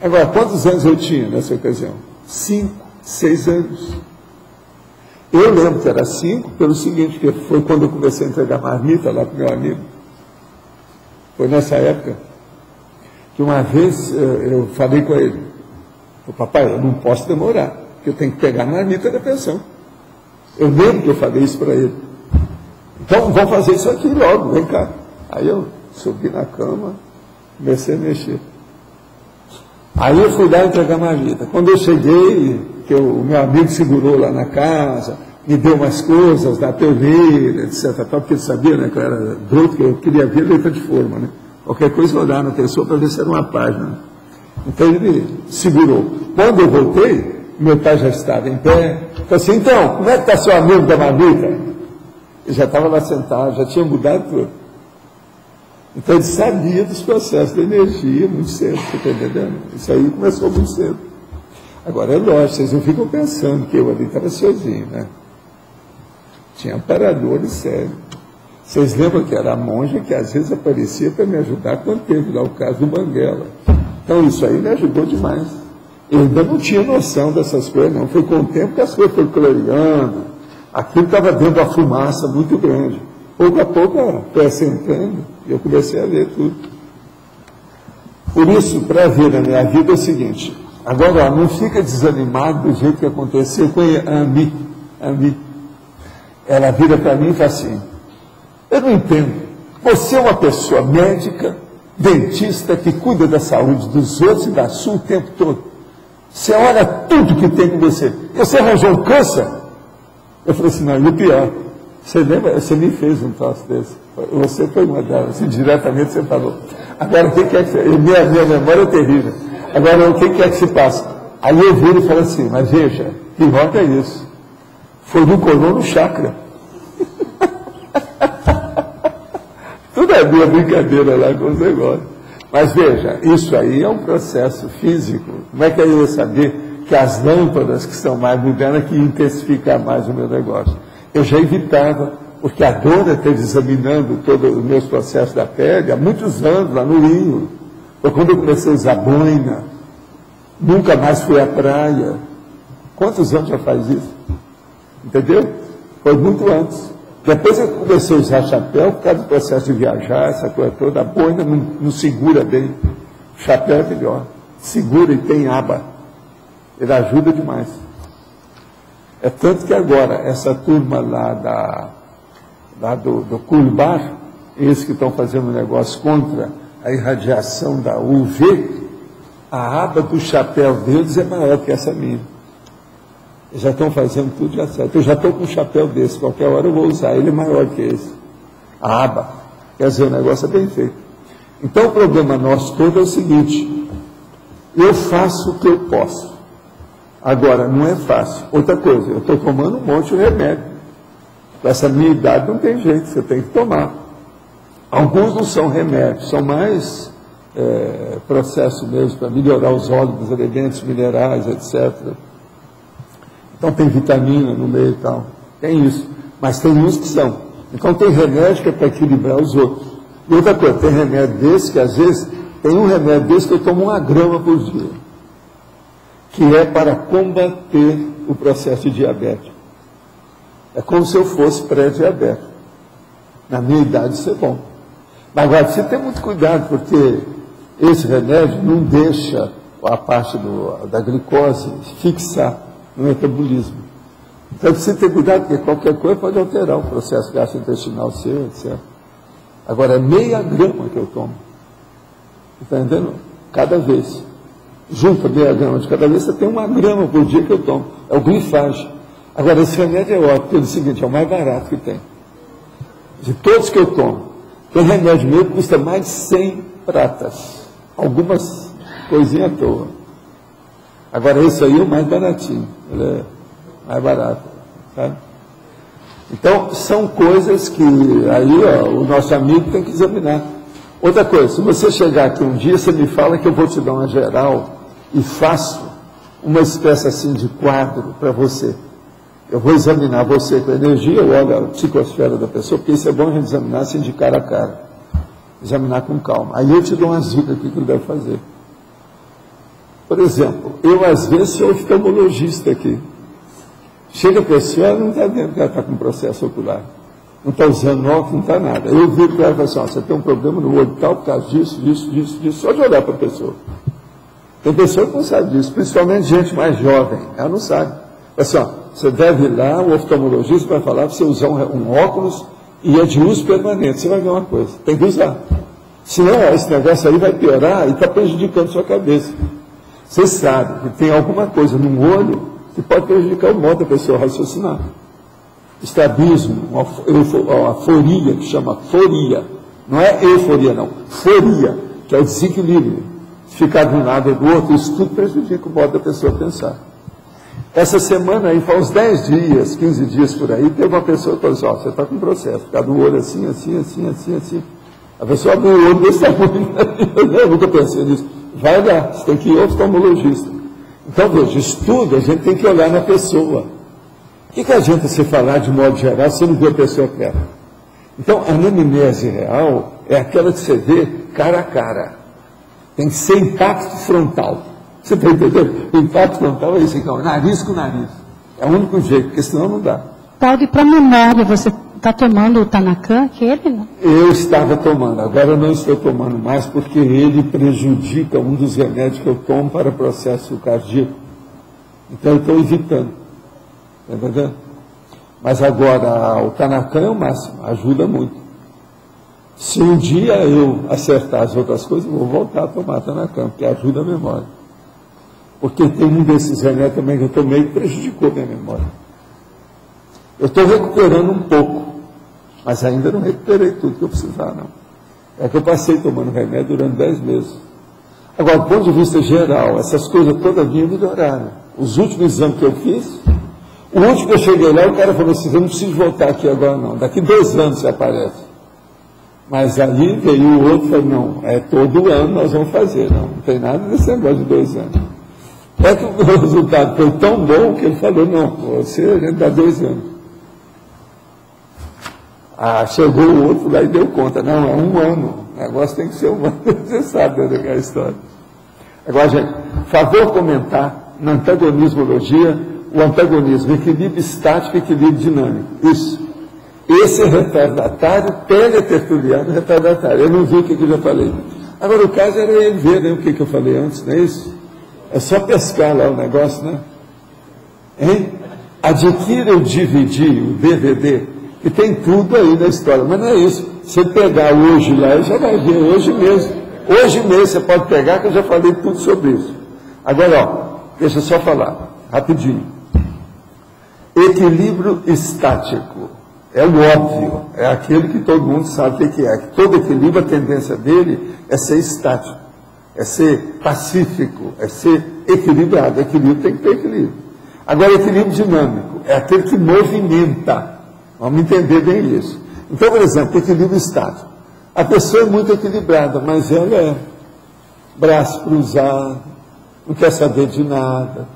Agora, quantos anos eu tinha nessa ocasião? 5, 6 anos. Eu lembro que era 5, pelo seguinte, que foi quando eu comecei a entregar marmita lá para o meu amigo. Foi nessa época que uma vez eu falei com ele, papai, eu não posso demorar, porque eu tenho que pegar a marmita da pensão. Eu lembro que eu falei isso para ele. Então, vamos fazer isso aqui logo, vem cá. Aí eu subi na cama, comecei a mexer. Aí eu fui lá entregar a marmita. Quando eu cheguei, que o meu amigo segurou lá na casa, me deu umas coisas da torneira, etc. Porque ele sabia, né, que eu era bruto, que eu queria ver letra de forma, né? Qualquer coisa eu olhava na pessoa para ver se era uma página. Então ele segurou. Quando eu voltei, meu pai já estava em pé. Falei assim, então, como é que está seu amigo da marmita? Ele já estava lá sentado, já tinha mudado tudo. Então ele sabia dos processos de energia muito cedo, você está entendendo? Isso aí começou muito cedo. Agora é lógico, vocês não ficam pensando que eu ali estava sozinho, né? Tinha amparadores sérios. Vocês lembram que era a monja que às vezes aparecia para me ajudar quando teve lá o caso do Banguela. Então isso aí me ajudou demais. Eu ainda não tinha noção dessas coisas, não. Foi com o tempo que as coisas foram clareando. Aquilo estava dentro de uma fumaça muito grande. Pouco a pouco foi assentando e eu comecei a ver tudo. Por isso, para ver na minha vida é o seguinte. Agora, não fica desanimado do jeito que aconteceu com a Ami. Ela vira para mim e fala assim, eu não entendo, você é uma pessoa médica, dentista, que cuida da saúde dos outros e da sua o tempo todo. Você olha tudo que tem com você. Você arranjou um câncer? Eu falei assim, não, e o pior, você lembra, você me fez um troço desse. Você foi uma delas, assim, diretamente você falou. Agora, o que é que você... Minha memória é terrível. Agora, o que é que se passa? Aí eu viro e falo assim, mas veja, que volta é isso? Foi no colono chakra. Tudo é minha brincadeira lá com os negócios. Mas veja, isso aí é um processo físico. Como é que eu ia saber que as lâmpadas que são mais modernas que intensificam mais o meu negócio. Eu já evitava, porque a Dora esteve examinando todos os meus processos da pele há muitos anos, lá no Rio. Foi quando eu comecei a usar boina, nunca mais fui à praia. Quantos anos já faz isso? Entendeu? Foi muito antes. Depois eu comecei a usar chapéu, por causa do processo de viajar, essa coisa toda, a boina não segura bem. O chapéu é melhor. Segura e tem aba. Ele ajuda demais. É tanto que agora, essa turma lá do Culbar, eles que estão fazendo um negócio contra a irradiação da UV, a aba do chapéu deles é maior que essa minha. Eles já estão fazendo tudo já certo. Eu já estou com um chapéu desse, qualquer hora eu vou usar, ele é maior que esse. A aba. Quer dizer, o negócio é bem feito. Então o problema nosso todo é o seguinte: eu faço o que eu posso. Agora, não é fácil. Outra coisa, eu estou tomando um monte de remédio. Com essa minha idade não tem jeito, você tem que tomar. Alguns não são remédios, são mais processo mesmo para melhorar os óleos dos elementos minerais, etc. Então tem vitamina no meio e tal. Tem isso. Mas tem uns que são. Então tem remédio que é para equilibrar os outros. E outra coisa, tem remédio desse que às vezes, tem um remédio desse que eu tomo 1 grama por dia, que é para combater o processo de diabetes. É como se eu fosse pré-diabético. Na minha idade isso é bom. Mas agora você tem muito cuidado, porque esse remédio não deixa a parte da glicose fixar no metabolismo. Então você tem cuidado, porque qualquer coisa pode alterar o processo gastrointestinal seu, etc. Agora é 0,5 grama que eu tomo. Está entendendo? Cada vez. Junta 0,5 grama de cada vez, você tem 1 grama por dia que eu tomo. É o glifage. Agora, esse remédio é ótimo, pelo seguinte, é o mais barato que tem. De todos que eu tomo, tem remédio meu que custa mais de 100 pratas. Algumas coisinhas à toa. Agora, esse aí é o mais baratinho. Ele é mais barato. Sabe? Então, são coisas que aí o nosso amigo tem que examinar. Outra coisa, se você chegar aqui um dia, você me fala que eu vou te dar uma geral e faço uma espécie assim de quadro para você. Eu vou examinar você com energia, eu olho a psicosfera da pessoa, porque isso é bom a gente examinar assim de cara a cara. Examinar com calma. Aí eu te dou umas dicas aqui que ele deve fazer. Por exemplo, eu às vezes sou oftalmologista aqui. Chega a pessoa, ela não está vendo que ela está com processo ocular. Não está usando óculos, não está nada. Eu viro para ela e falo assim, você tem um problema no olho tal por causa disso, só de olhar para a pessoa. Tem pessoa que não sabe disso, principalmente gente mais jovem, ela não sabe. Assim, você deve ir lá, o oftalmologista vai falar para você usar um óculos e é de uso permanente. Você vai ver uma coisa, tem que usar. Senão, esse negócio aí vai piorar e está prejudicando sua cabeça. Você sabe que tem alguma coisa no olho que pode prejudicar o modo da pessoa raciocinar. Estrabismo, uma foria, que chama foria. Não é euforia, não. Foria, que é o desequilíbrio. Ficar de um lado ou do outro, isso tudo prejudica o modo da pessoa pensar. Essa semana aí, faz uns 10 dias, 15 dias por aí, teve uma pessoa que falou assim, você está com processo, ficar do olho assim. A pessoa abriu o olho desse tamanho, eu nunca pensei nisso. Vai lá, você tem que ir ao oftalmologista. Então, veja, estudo, a gente tem que olhar na pessoa. O que adianta você falar de modo geral se você não vê a pessoa perto? Então, a anamnese real é aquela que você vê cara a cara. Tem que ser impacto frontal. Você está entendendo? O impacto frontal é isso, então, nariz com nariz. É o único jeito, porque senão não dá.
Paulo, e para memória, você está tomando o Tanacan, aquele, não?
Eu estava tomando, agora eu não estou tomando mais, porque ele prejudica um dos remédios que eu tomo para processo cardíaco. Então, eu estou evitando. Está entendendo? Mas agora, o Tanacan é o máximo, ajuda muito. Se um dia eu acertar as outras coisas, eu vou voltar a tomar Tanacan, porque ajuda a memória. Porque tem um desses remédios também que eu tomei que prejudicou minha memória. Eu estou recuperando um pouco, mas ainda não recuperei tudo que eu precisava, não. É que eu passei tomando remédio durante 10 meses. Agora, do ponto de vista geral, essas coisas todas vinham melhoraram. Os últimos exames que eu fiz, o último que eu cheguei lá, o cara falou assim, eu não preciso voltar aqui agora não, daqui 2 anos você aparece. Mas aí veio o outro e falou, não, todo ano nós vamos fazer, não tem nada desse negócio de 2 anos. É que o resultado foi tão bom que ele falou, não, você, a gente dá 2 anos. Chegou o outro lá e deu conta. Não, é 1 ano. O negócio tem que ser 1 ano. Você sabe daquela história. Agora, gente, favor comentar na antagonismologia, o antagonismo, equilíbrio estático e equilíbrio dinâmico. Isso. Esse é retardatário, teletertuliano retardatário. Eu não vi o que eu já falei. Agora, o caso era ele ver, né, o que eu falei antes, não é isso? É só pescar lá o negócio, né? Hein? Adquira o DVD, o DVD, que tem tudo aí na história. Mas não é isso. Se você pegar hoje lá, já vai ver, hoje mesmo. Hoje mesmo você pode pegar, que eu já falei tudo sobre isso. Agora, ó, deixa eu só falar, rapidinho. Equilíbrio estático. É o óbvio, é aquele que todo mundo sabe o que é. Todo equilíbrio, a tendência dele é ser estático, é ser pacífico, é ser equilibrado. Equilíbrio tem que ter equilíbrio. Agora, equilíbrio dinâmico é aquele que movimenta. Vamos entender bem isso. Então, por exemplo, equilíbrio estático. A pessoa é muito equilibrada, mas ela é braço cruzado, não quer saber de nada.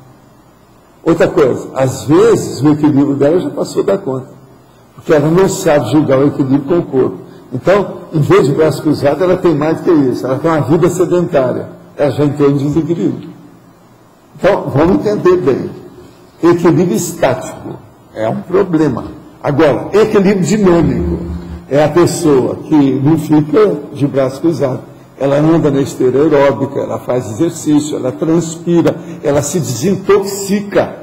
Outra coisa, às vezes o equilíbrio dela já passou da conta. Porque ela não sabe julgar o equilíbrio com o corpo. Então, em vez de braço cruzado, ela tem mais do que isso. Ela tem uma vida sedentária. Ela já entrou em desequilíbrio. Então, vamos entender bem. Equilíbrio estático é um problema. Agora, equilíbrio dinâmico é a pessoa que não fica de braço cruzado. Ela anda na esteira aeróbica, ela faz exercício, ela transpira, ela se desintoxica.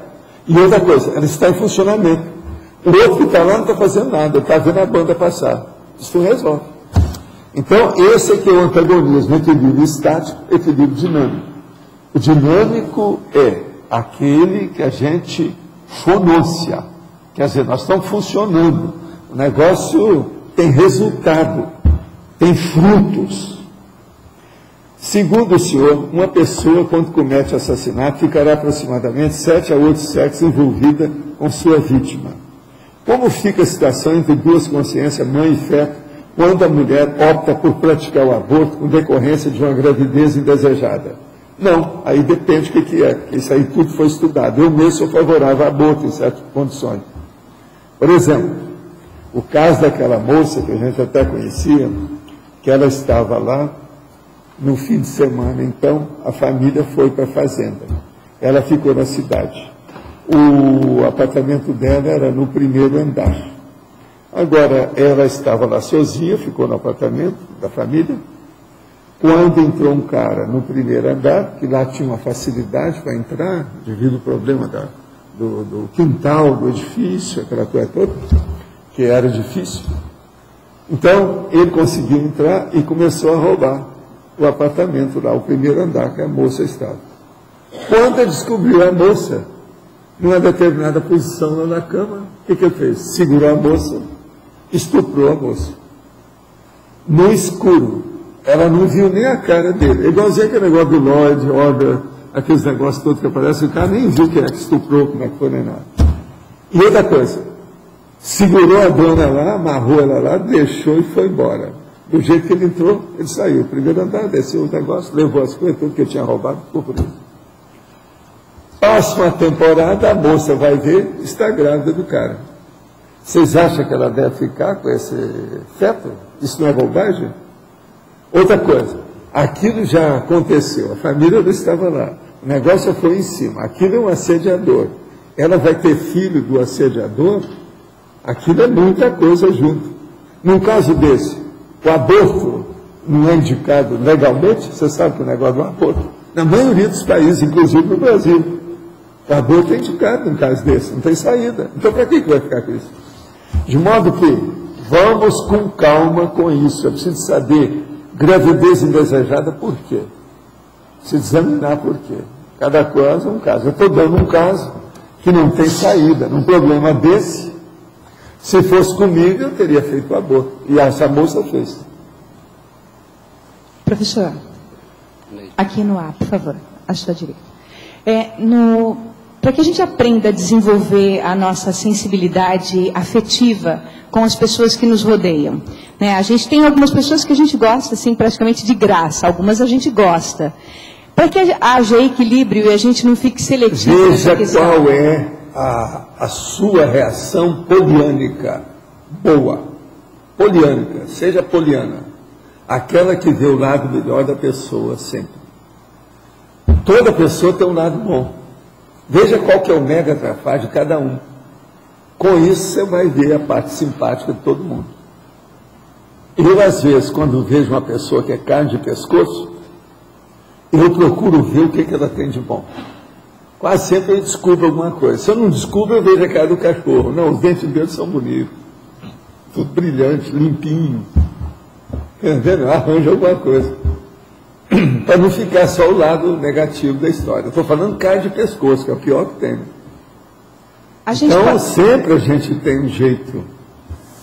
E outra coisa, ela está em funcionamento. O outro que está lá não está fazendo nada, está vendo a banda passar. Isso não resolve. Então, esse aqui é o antagonismo, equilíbrio estático, equilíbrio dinâmico. O dinâmico é aquele que a gente fonôncia. Quer dizer, nós estamos funcionando. O negócio tem resultado, tem frutos. Segundo o senhor, uma pessoa, quando comete assassinato, ficará aproximadamente 7 a 8 séculos envolvida com sua vítima. Como fica a situação entre duas consciências, mãe e feto, quando a mulher opta por praticar o aborto com decorrência de uma gravidez indesejada? Não, aí depende do que é, porque isso aí tudo foi estudado. Eu mesmo sou favorável ao aborto em certas condições. Por exemplo, o caso daquela moça que a gente até conhecia, que ela estava lá no fim de semana, então a família foi para a fazenda. Ela ficou na cidade. O apartamento dela era no 1º andar. Agora, ela estava lá sozinha, ficou no apartamento da família. Quando entrou um cara no 1º andar, que lá tinha uma facilidade para entrar, devido ao problema do quintal, do edifício, aquela coisa toda, que era difícil. Então, ele conseguiu entrar e começou a roubar o apartamento lá, o 1º andar, que a moça estava. Quando ele descobriu a moça, numa determinada posição lá na cama, o que ele fez? Segurou a moça, estuprou a moça. No escuro. Ela não viu nem a cara dele. Igualzinho aquele negócio do Lloyd, Order, aqueles negócios todos que aparecem, o cara nem viu quem é que estuprou, como é que foi, nem nada. E outra coisa, segurou a dona lá, amarrou ela lá, deixou e foi embora. Do jeito que ele entrou, ele saiu. 1º andar, desceu o negócio, levou as coisas, tudo que ele tinha roubado, ficou por isso. Passa uma temporada, a moça vai ver, está grávida do cara. Vocês acham que ela deve ficar com esse feto? Isso não é bobagem? Outra coisa, aquilo já aconteceu, a família não estava lá, o negócio foi em cima, aquilo é um assediador. Ela vai ter filho do assediador? Aquilo é muita coisa junto. Num caso desse, o aborto não é indicado legalmente, você sabe que o negócio do aborto, na maioria dos países, inclusive no Brasil, o aborto é indicado num caso desse, não tem saída. Então, para que vai ficar com isso? De modo que, vamos com calma com isso. Eu preciso saber, gravidez indesejada, por quê? Preciso examinar por quê. Cada coisa é um caso. Eu estou dando um caso que não tem saída. Num problema desse, se fosse comigo, eu teria feito o aborto. E essa moça fez.
Professor, aqui no ar, por favor, à sua direita. Para que a gente aprenda a desenvolver a nossa sensibilidade afetiva com as pessoas que nos rodeiam, né? A gente tem algumas pessoas que a gente gosta, assim, praticamente de graça, algumas a gente gosta. Para que haja equilíbrio e a gente não fique seletivo nessa
Veja
questão.
qual é a sua reação poliânica. Boa. Poliânica. Seja poliana. Aquela que vê o lado melhor da pessoa sempre. Toda pessoa tem um lado bom. Veja qual que é o mega trafalho de cada um. Com isso você vai ver a parte simpática de todo mundo. Eu, às vezes, quando vejo uma pessoa que é carne de pescoço, eu procuro ver o que ela tem de bom. Quase sempre eu descubro alguma coisa. Se eu não descubro, eu vejo a cara do cachorro. Não, os dentes deles são bonitos. Tudo brilhante, limpinho. Entendeu? Arranja alguma coisa. Para não ficar só o lado negativo da história. Eu estou falando carne de pescoço, que é o pior que tem. Então, sempre a gente tem um jeito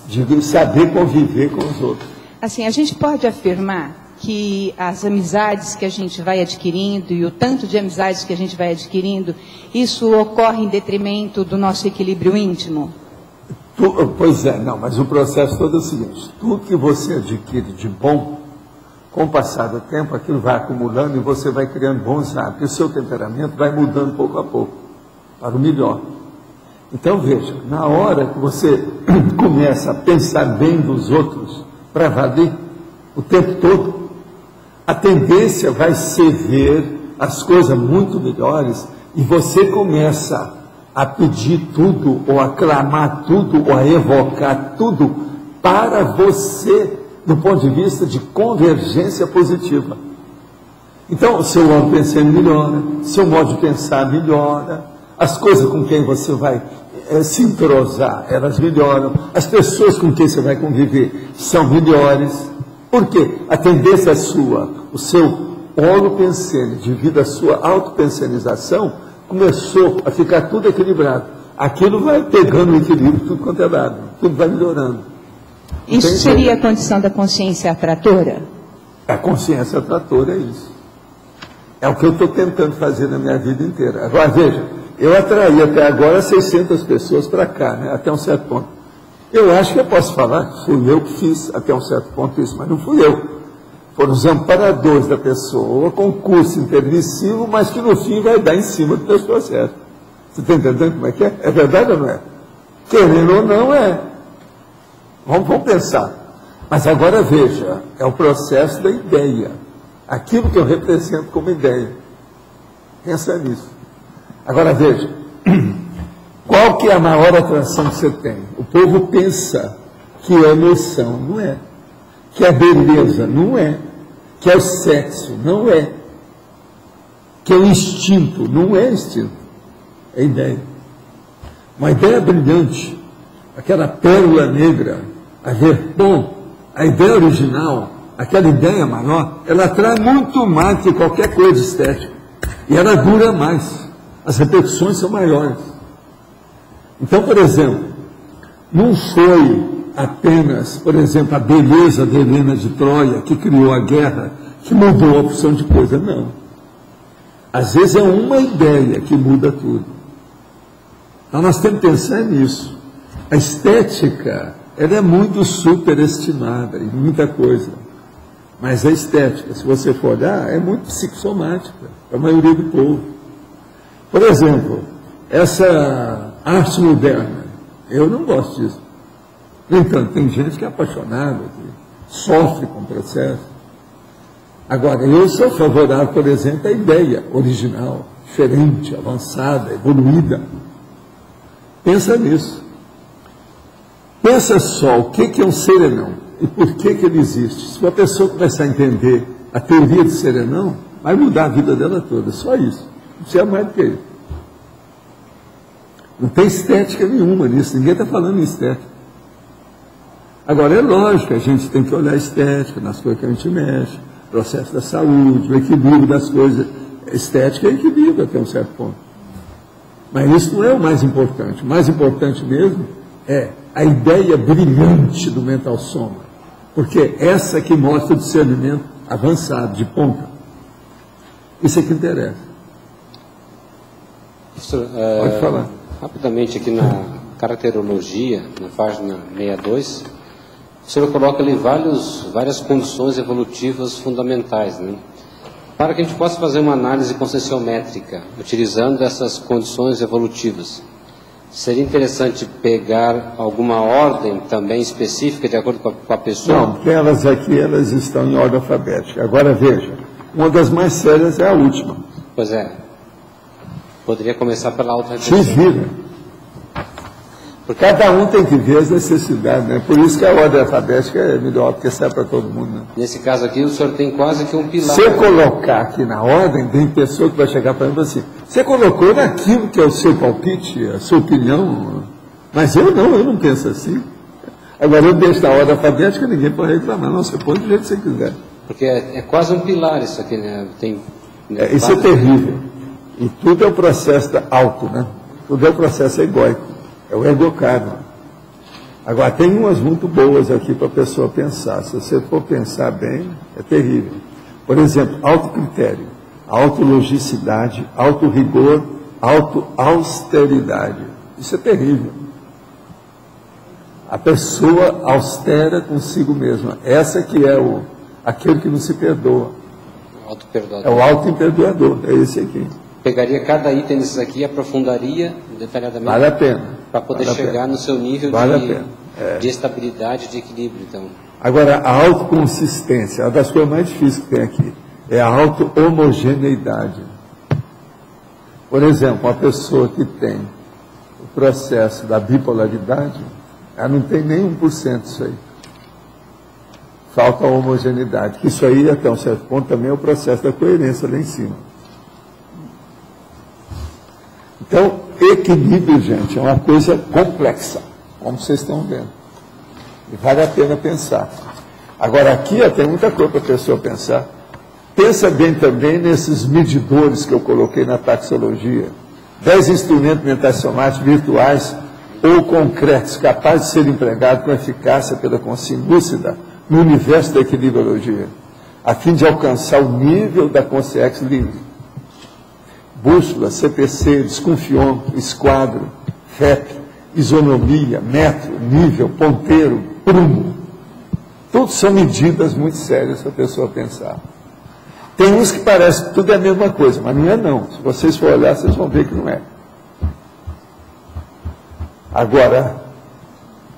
de saber conviver com os outros.
Assim, a gente pode afirmar que as amizades que a gente vai adquirindo e o tanto de amizades que a gente vai adquirindo, isso ocorre em detrimento do nosso equilíbrio íntimo?
Pois é, não, mas o processo todo é o seguinte: tudo que você adquire de bom, com o passar do tempo, aquilo vai acumulando e você vai criando bons hábitos. O seu temperamento vai mudando pouco a pouco, para o melhor. Então veja, na hora que você começa a pensar bem dos outros, para valer, o tempo todo, a tendência vai ser ver as coisas muito melhores e você começa a pedir tudo, ou a clamar tudo, ou a evocar tudo para você, do ponto de vista de convergência positiva. Então, o seu modo de pensar melhora, seu modo de pensar melhora, as coisas com quem você vai se entrosar, elas melhoram, as pessoas com quem você vai conviver são melhores. Por quê? A tendência é sua, o seu holopensene, devido à sua autopensenização, começou a ficar tudo equilibrado. Aquilo vai pegando o equilíbrio, tudo quanto é lado, tudo vai melhorando.
Isso seria a condição da consciência atratora?
A consciência atratora é isso. É o que eu estou tentando fazer na minha vida inteira. Agora, veja, eu atraí até agora 600 pessoas para cá, né, até um certo ponto. Eu acho que eu posso falar que fui eu que fiz até um certo ponto isso, mas não fui eu. Foram os amparadores da pessoa, com curso intermissivo, mas que no fim vai dar em cima do pessoa certa. Você está entendendo como é que é? É verdade ou não é? Querendo ou não, é. Vamos pensar. Mas agora veja, é o processo da ideia. Aquilo que eu represento como ideia. Pensa nisso. Agora veja, qual que é a maior atração que você tem? O povo pensa que é emoção, não é. Que é beleza, não é. Que é o sexo, não é. Que é o instinto, não é instinto. É ideia. Uma ideia brilhante, aquela pérola negra, a ver, bom, a ideia original, aquela ideia maior, ela atrai muito mais que qualquer coisa estética. E ela dura mais. As repercussões são maiores. Então, por exemplo, não foi apenas, por exemplo, a beleza da Helena de Troia que criou a guerra, que mudou a opção de coisa, não. Às vezes é uma ideia que muda tudo. Então nós temos que pensar nisso. A estética, ela é muito superestimada em muita coisa. Mas a estética, se você for olhar, é muito psicossomática, para a maioria do povo. Por exemplo, essa arte moderna, eu não gosto disso. No entanto, tem gente que é apaixonada, que sofre com o processo. Agora, eu sou favorável, por exemplo, à ideia original, diferente, avançada, evoluída. Pensa nisso. Pensa só o que é um serenão e por que ele existe. Se uma pessoa começar a entender a teoria do serenão, vai mudar a vida dela toda, só isso. Não precisa mais do que isso. Não tem estética nenhuma nisso, ninguém está falando em estética. Agora, é lógico, a gente tem que olhar a estética nas coisas que a gente mexe, o processo da saúde, o equilíbrio das coisas. Estética é equilíbrio até um certo ponto. Mas isso não é o mais importante. O mais importante mesmo é a ideia brilhante do mental soma. Porque essa que mostra o discernimento avançado, de ponta. Isso é que interessa.
Professor,
pode falar.
Rapidamente aqui na caracterologia, na página 62, o senhor coloca ali várias condições evolutivas fundamentais, né? Para que a gente possa fazer uma análise conscienciométrica, utilizando essas condições evolutivas, seria interessante pegar alguma ordem também específica de acordo com a pessoa?
Não, porque elas aqui, elas estão em ordem alfabética. Agora veja, uma das mais sérias é a última.
Pois é. Poderia começar pela
Se
auto-reflexão.
vira. Cada um tem que ver as necessidades, né? Por isso que a ordem alfabética é melhor, porque serve para todo mundo. Né?
Nesse caso aqui, o senhor tem quase que um pilar.
Se eu colocar aqui na ordem, tem pessoa que vai chegar para mim e falar assim, você colocou naquilo que é o seu palpite, a sua opinião, mas eu não penso assim. Agora eu deixo na ordem alfabética, ninguém pode reclamar, não, você põe do jeito que você quiser.
Porque é quase um pilar isso aqui, né? Tem,
isso é terrível. E tudo é o processo da auto, né? Tudo é o processo egóico. É o ego-karma. Agora, tem umas muito boas aqui para a pessoa pensar. Se você for pensar bem, é terrível. Por exemplo, autocritério, autologicidade, autorrigor, autoausteridade. Isso é terrível. A pessoa austera consigo mesma. Essa que é aquele que não se perdoa. É o auto-imperdoador. É esse aqui.
Pegaria cada item desses aqui e aprofundaria detalhadamente.
Vale a pena.
Para poder chegar no seu nível de estabilidade, de equilíbrio, então.
Agora, a autoconsistência, uma das coisas mais difíceis que tem aqui, é a auto-homogeneidade. Por exemplo, uma pessoa que tem o processo da bipolaridade, ela não tem nem 1% disso aí. Falta a homogeneidade, que isso aí, até um certo ponto, também é o processo da coerência lá em cima. Então, equilíbrio, gente, é uma coisa complexa, como vocês estão vendo. E vale a pena pensar. Agora, aqui tem muita coisa para a pessoa pensar. Pensa bem também nesses medidores que eu coloquei na taxologia. 10 instrumentos mentais somáticos virtuais ou concretos, capazes de ser empregados com eficácia pela consciência lúcida no universo da equilibriologia, a fim de alcançar o nível da consciência livre. Bússola, CPC, desconfiômetro, esquadro, FEP, isonomia, metro, nível, ponteiro, prumo. Tudo são medidas muito sérias para a pessoa pensar. Tem uns que parecem que tudo é a mesma coisa, mas não é não. Se vocês for olhar, vocês vão ver que não é. Agora,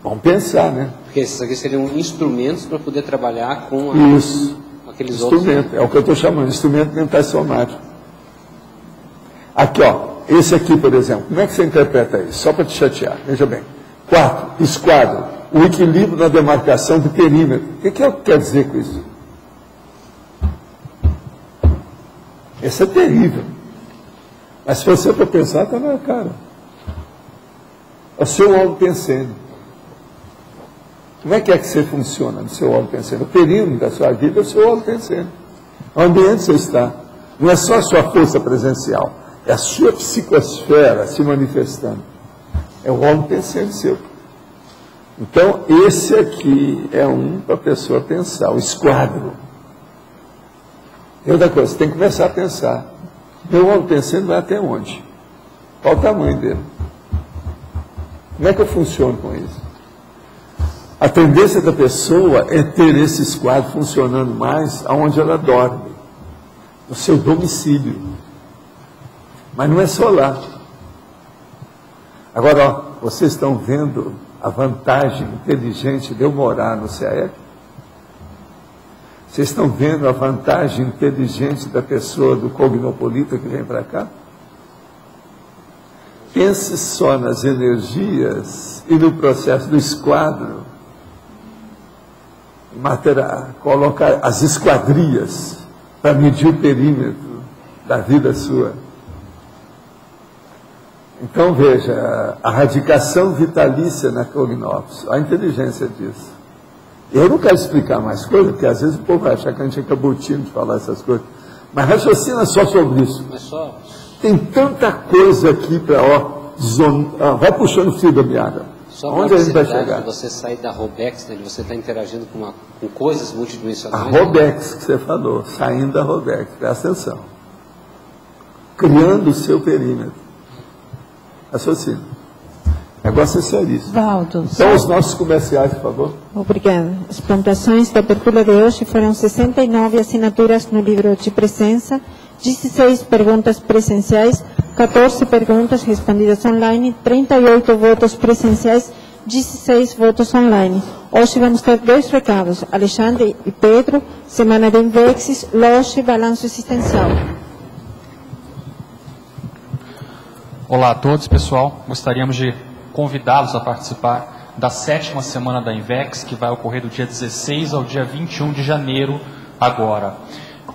vamos pensar, né?
Porque esses aqui seriam instrumentos para poder trabalhar com aqueles
instrumento,
outros.
É o que eu estou chamando, instrumento mental somático. Aqui, esse aqui, por exemplo, como é que você interpreta isso? Só para te chatear, veja bem. 4, esquadro, o equilíbrio na demarcação do perímetro. O que quer dizer com isso? Isso é terrível. Mas se você for pensar, está na cara. É o seu óleo pensando. Como é que você funciona no seu óleo pensando? O perímetro da sua vida é o seu óleo pensando. Onde você está. Não é só a sua força presencial. É a sua psicosfera se manifestando. É o óleo pensando seu. Então, esse aqui é um para a pessoa pensar, o esquadro. E outra coisa, você tem que começar a pensar. Meu óleo pensando vai até onde? Qual o tamanho dele? Como é que eu funciono com isso? A tendência da pessoa é ter esse esquadro funcionando mais aonde ela dorme, no seu domicílio. Mas não é só lá. Agora, vocês estão vendo a vantagem inteligente de eu morar no CAEP? Vocês estão vendo a vantagem inteligente da pessoa do cognopolita que vem para cá? Pense só nas energias e no processo do esquadro. Colocar as esquadrias para medir o perímetro da vida sua. Então, veja, a radicação vitalícia na cognópolis, a inteligência disso. Eu não quero explicar mais coisas, porque às vezes o povo vai achar que a gente é cabotino de falar essas coisas. Mas raciocina só sobre isso. Tem tanta coisa aqui para, vai puxando o fio da meada. Onde a gente vai chegar?
Você sair da Robex, né, você está interagindo com coisas multidimensionais.
A Robex que você falou, saindo da Robex, presta atenção. Criando o seu perímetro. Raciocínio. negócio é seríssimo.
Valdo.
Então, os nossos comerciais, por favor.
Obrigada. As pontuações da abertura de hoje foram 69 assinaturas no livro de presença, 16 perguntas presenciais, 14 perguntas respondidas online, 38 votos presenciais, 16 votos online. Hoje vamos ter 2 recados. Alexandre e Pedro, Semana de Invexis, loja e balanço existencial.
Olá a todos, pessoal. Gostaríamos de convidá-los a participar da 7ª Semana da Invex, que vai ocorrer do dia 16 ao dia 21 de janeiro agora.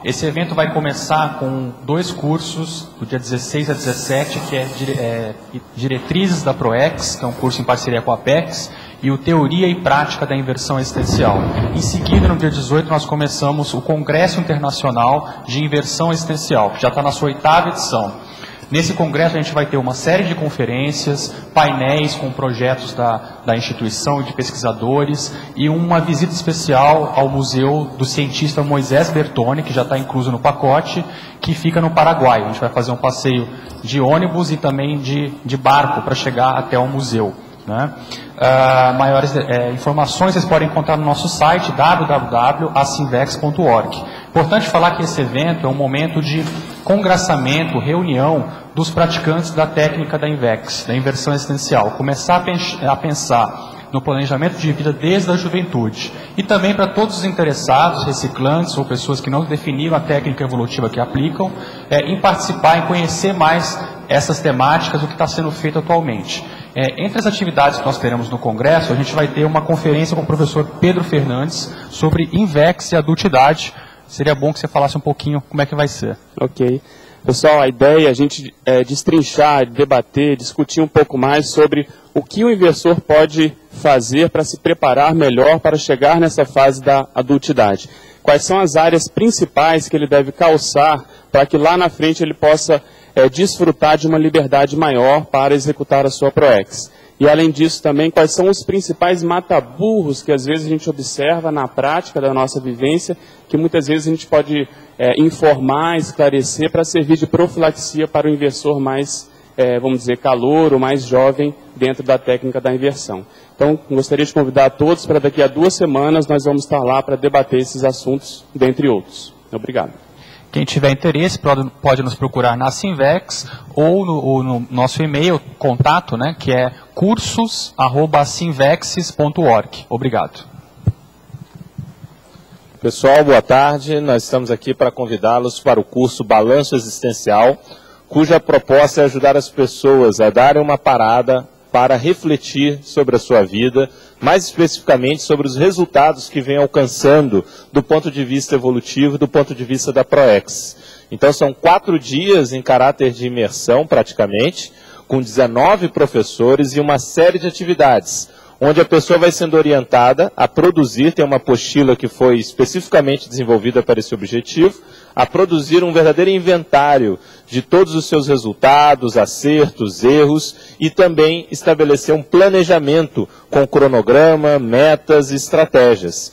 Esse evento vai começar com 2 cursos, do dia 16 a 17, que é Diretrizes da ProEx, que é um curso em parceria com a Apex, e o Teoria e Prática da Inversão Existencial. Em seguida, no dia 18, nós começamos o Congresso Internacional de Inversão Existencial, que já está na sua 8ª edição. Nesse congresso a gente vai ter uma série de conferências, painéis com projetos da instituição e de pesquisadores e uma visita especial ao Museu do Cientista Moisés Bertone, que já está incluso no pacote, que fica no Paraguai. A gente vai fazer um passeio de ônibus e também de barco para chegar até o museu. Né? Maiores informações vocês podem encontrar no nosso site www.acinvex.org. Importante falar que esse evento é um momento de congraçamento, reunião dos praticantes da técnica da Invex, da inversão existencial. Começar a pensar no planejamento de vida desde a juventude. E também para todos os interessados, reciclantes ou pessoas que não definiram a técnica evolutiva que aplicam, em participar, em conhecer mais essas temáticas, o que está sendo feito atualmente. Entre as atividades que nós teremos no Congresso, a gente vai ter uma conferência com o professor Pedro Fernandes sobre Invex e adultidade. Seria bom que você falasse um pouquinho como é que vai ser.
Ok. Pessoal, a ideia é a gente destrinchar, debater, discutir um pouco mais sobre o que o inversor pode fazer para se preparar melhor para chegar nessa fase da adultidade. Quais são as áreas principais que ele deve calçar para que lá na frente ele possa desfrutar de uma liberdade maior para executar a sua ProEx. E além disso também, quais são os principais mata-burros que às vezes a gente observa na prática da nossa vivência, que muitas vezes a gente pode informar, esclarecer para servir de profilaxia para o inversor mais, vamos dizer, calouro, mais jovem dentro da técnica da inversão. Então, gostaria de convidar a todos para daqui a 2 semanas nós vamos estar lá para debater esses assuntos, dentre outros. Obrigado.
Quem tiver interesse pode nos procurar na Acinvex ou no nosso e-mail, contato, né, que é cursos@acinvexes.org. Obrigado.
Pessoal, boa tarde. Nós estamos aqui para convidá-los para o curso Balanço Existencial, cuja proposta é ajudar as pessoas a darem uma parada para refletir sobre a sua vida, mais especificamente sobre os resultados que vem alcançando do ponto de vista evolutivo, do ponto de vista da ProEx. Então são 4 dias em caráter de imersão praticamente, com 19 professores e uma série de atividades, onde a pessoa vai sendo orientada a produzir, tem uma apostila que foi especificamente desenvolvida para esse objetivo, a produzir um verdadeiro inventário de todos os seus resultados, acertos, erros e também estabelecer um planejamento com cronograma, metas e estratégias.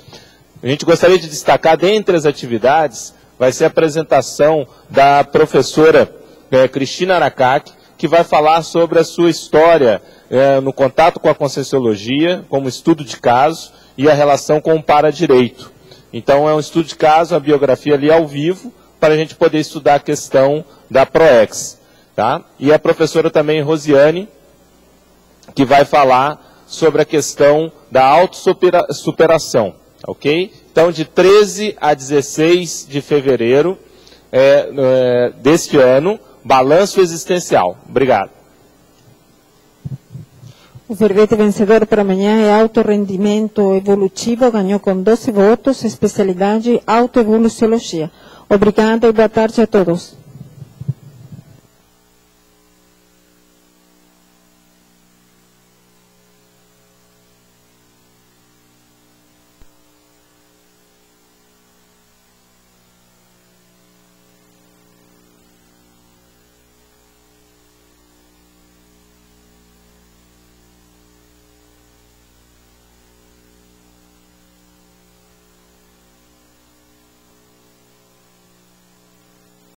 A gente gostaria de destacar, dentre as atividades, vai ser a apresentação da professora Cristina Aracaki, que vai falar sobre a sua história no contato com a Conscienciologia, como estudo de caso e a relação com o paradireito. Então é um estudo de caso, a biografia ali ao vivo, para a gente poder estudar a questão da ProEx. Tá? E a professora também Rosiane, que vai falar sobre a questão da autossuperação. Ok? Então de 13 a 16 de fevereiro deste ano, Balanço Existencial. Obrigado.
O verbete vencedor para amanhã é autorrendimento evolutivo, ganhou com 12 votos, especialidade autoevoluciologia. Obrigada e boa tarde a todos.